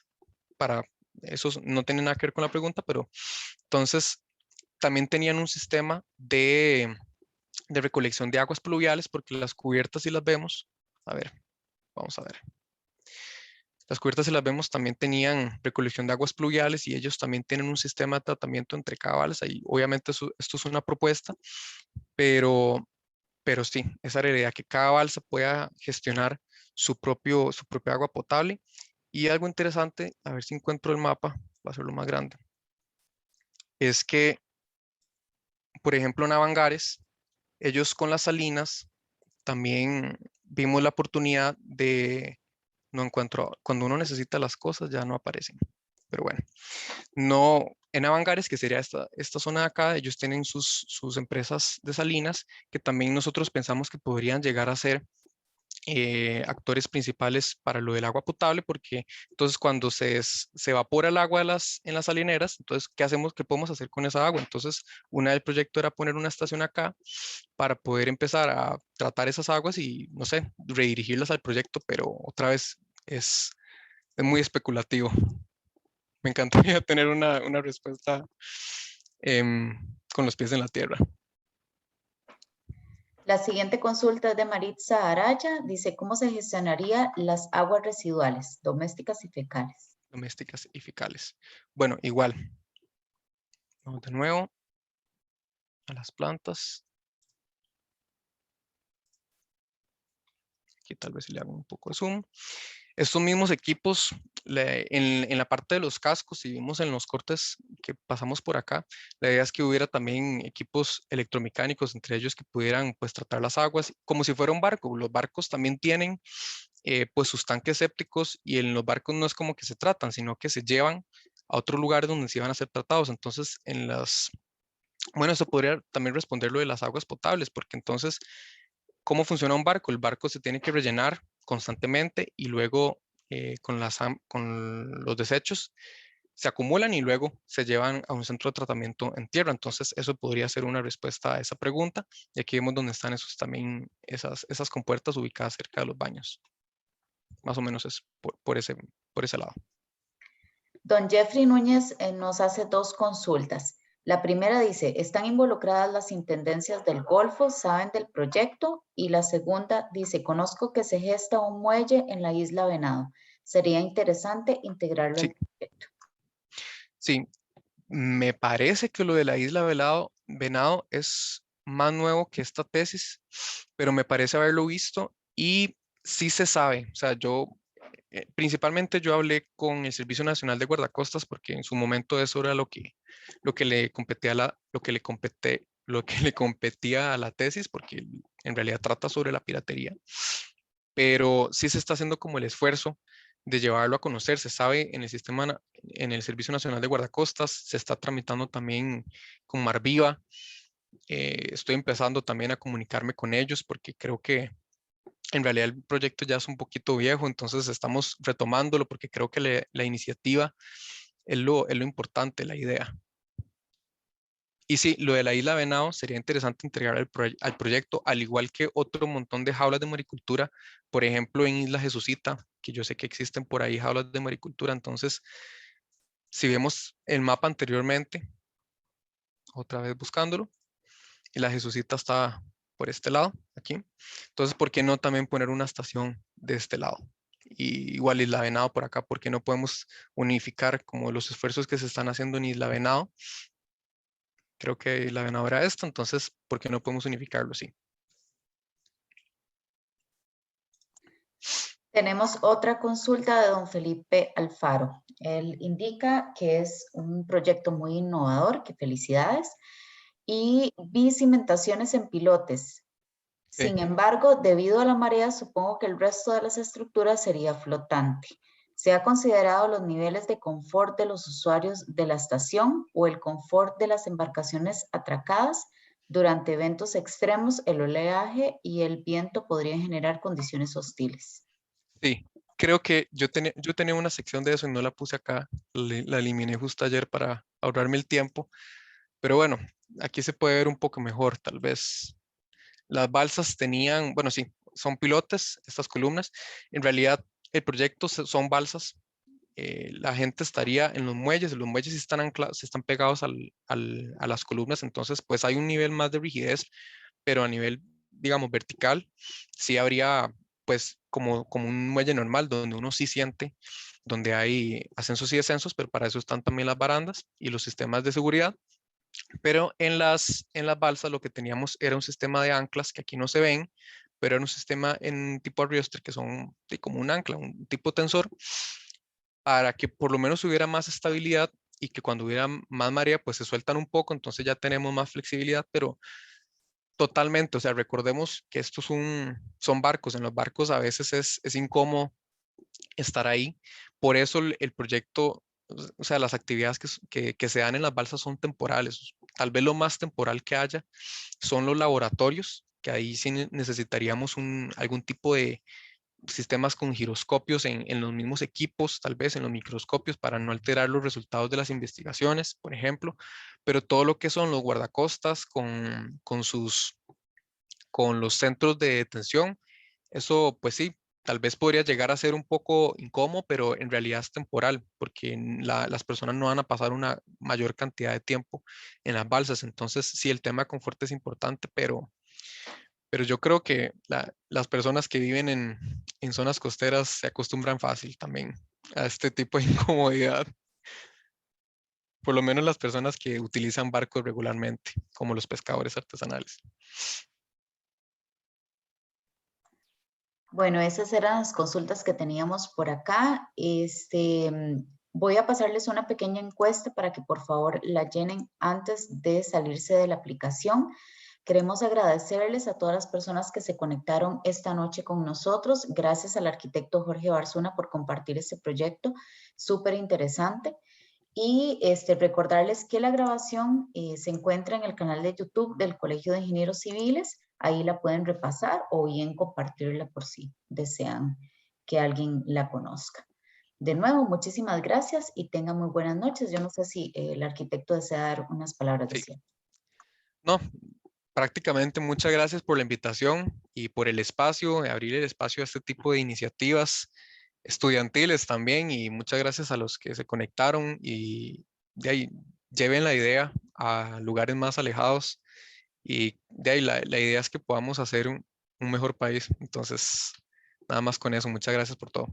para, eso no tiene nada que ver con la pregunta, pero entonces también tenían un sistema de recolección de aguas pluviales porque las cubiertas, si las vemos, a ver, vamos a ver. Las cubiertas, si las vemos, también tenían recolección de aguas pluviales y ellos también tienen un sistema de tratamiento entre cada balsa. Y obviamente esto es una propuesta, pero, pero sí, esa era la idea, que cada balsa pueda gestionar su propia agua potable. Y algo interesante, a ver si encuentro el mapa, va a ser lo más grande, es que, por ejemplo, en Avangares, ellos con las salinas también vimos la oportunidad de, no encuentro, cuando uno necesita las cosas ya no aparecen. Pero bueno, no, en Avangares, que sería esta zona de acá, ellos tienen sus empresas de salinas que también nosotros pensamos que podrían llegar a ser actores principales para lo del agua potable, porque entonces cuando se evapora el agua en las salineras, entonces, ¿qué hacemos? ¿Qué podemos hacer con esa agua? Entonces, una del proyecto era poner una estación acá para poder empezar a tratar esas aguas y, no sé, redirigirlas al proyecto, pero otra vez es muy especulativo. Me encantaría tener una respuesta em, con los pies en la tierra. La siguiente consulta es de Maritza Araya. Dice, ¿cómo se gestionaría las aguas residuales domésticas y fecales? Domésticas y fecales. Bueno, igual. Vamos de nuevo a las plantas. Aquí tal vez le hago un poco de zoom. Estos mismos equipos, en la parte de los cascos, si vimos en los cortes que pasamos por acá, la idea es que hubiera también equipos electromecánicos, entre ellos que pudieran pues tratar las aguas como si fuera un barco. Los barcos también tienen pues sus tanques sépticos y en los barcos no es como que se tratan, sino que se llevan a otros lugares donde se van a ser tratados. Entonces, bueno, eso podría también responder lo de las aguas potables, porque entonces, ¿cómo funciona un barco? El barco se tiene que rellenar constantemente y luego con los desechos se acumulan y luego se llevan a un centro de tratamiento en tierra. Entonces, eso podría ser una respuesta a esa pregunta. Y aquí vemos dónde están esas compuertas ubicadas cerca de los baños. Más o menos es por ese lado. Don Jeffrey Núñez nos hace dos consultas. La primera dice, ¿están involucradas las intendencias del Golfo? ¿Saben del proyecto? Y la segunda dice, conozco que se gesta un muelle en la isla Venado. Sería interesante integrarlo Sí, en el proyecto. sí. Me parece que lo de la isla Venado es más nuevo que esta tesis, pero me parece haberlo visto y sí se sabe. O sea, principalmente yo hablé con el Servicio Nacional de Guardacostas porque en su momento eso era lo que le competía lo que le competía a la tesis, porque en realidad trata sobre la piratería, pero sí se está haciendo como el esfuerzo de llevarlo a conocer. Se sabe en el en el Servicio Nacional de Guardacostas, se está tramitando también con Marviva. Estoy empezando también a comunicarme con ellos porque creo que en realidad el proyecto ya es un poquito viejo, entonces estamos retomándolo porque creo que la iniciativa es lo importante, la idea. Y sí, lo de la isla Venado sería interesante integrar al proyecto, al igual que otro montón de jaulas de maricultura, por ejemplo, en Isla Jesucita, que yo sé que existen por ahí jaulas de maricultura. Entonces, si vemos el mapa anteriormente, otra vez buscándolo, y la Jesucita está por este lado, aquí. Entonces, ¿por qué no también poner una estación de este lado? Y igual Isla Venado por acá, ¿por qué no podemos unificar como los esfuerzos que se están haciendo en Isla Venado? Creo que la Venado era esto, entonces, ¿por qué no podemos unificarlo así? Tenemos otra consulta de don Felipe Alfaro. Él indica que es un proyecto muy innovador, que felicidades, y vi cimentaciones en pilotes. Sí. Sin embargo, debido a la marea, supongo que el resto de las estructuras sería flotante. ¿Se ha considerado los niveles de confort de los usuarios de la estación o el confort de las embarcaciones atracadas? Durante eventos extremos, el oleaje y el viento podrían generar condiciones hostiles. Sí, creo que yo tenía una sección de eso y no la puse acá, la eliminé justo ayer para ahorrarme el tiempo, pero bueno, aquí se puede ver un poco mejor, tal vez. Las balsas tenían, bueno, sí, son pilotes, estas columnas. En realidad, el proyecto son balsas. La gente estaría en los muelles están anclados, están pegados a las columnas, entonces pues hay un nivel más de rigidez, pero a nivel, digamos, vertical, sí habría pues como un muelle normal donde uno sí siente, donde hay ascensos y descensos, pero para eso están también las barandas y los sistemas de seguridad. Pero en las balsas lo que teníamos era un sistema de anclas que aquí no se ven, pero era un sistema en tipo Arioster que son como un ancla, un tipo tensor, para que por lo menos hubiera más estabilidad y que cuando hubiera más marea, pues se sueltan un poco, entonces ya tenemos más flexibilidad, pero totalmente, o sea, recordemos que estos son barcos, en los barcos a veces es incómodo estar ahí, por eso el proyecto, o sea, las actividades que se dan en las balsas son temporales, tal vez lo más temporal que haya son los laboratorios, que ahí sí necesitaríamos algún tipo de sistemas con giroscopios en los mismos equipos, tal vez en los microscopios, para no alterar los resultados de las investigaciones, por ejemplo, pero todo lo que son los guardacostas con los centros de detención, eso pues sí, tal vez podría llegar a ser un poco incómodo, pero en realidad es temporal, porque las personas no van a pasar una mayor cantidad de tiempo en las balsas, entonces sí, el tema de confort es importante, pero yo creo que las personas que viven en zonas costeras se acostumbran fácil también a este tipo de incomodidad. Por lo menos las personas que utilizan barcos regularmente, como los pescadores artesanales. Bueno, esas eran las consultas que teníamos por acá. Voy a pasarles una pequeña encuesta para que por favor la llenen antes de salirse de la aplicación. Queremos agradecerles a todas las personas que se conectaron esta noche con nosotros. Gracias al arquitecto Jorge Barzuna por compartir este proyecto súper interesante. Y recordarles que la grabación se encuentra en el canal de YouTube del Colegio de Ingenieros Civiles. Ahí la pueden repasar o bien compartirla por si desean que alguien la conozca. De nuevo, muchísimas gracias y tengan muy buenas noches. Yo no sé si el arquitecto desea dar unas palabras de Sí. cierre. No, prácticamente muchas gracias por la invitación y por el espacio, de abrir el espacio a este tipo de iniciativas estudiantiles también, y muchas gracias a los que se conectaron y de ahí lleven la idea a lugares más alejados, y de ahí la idea es que podamos hacer un mejor país. Entonces, nada más con eso, muchas gracias por todo.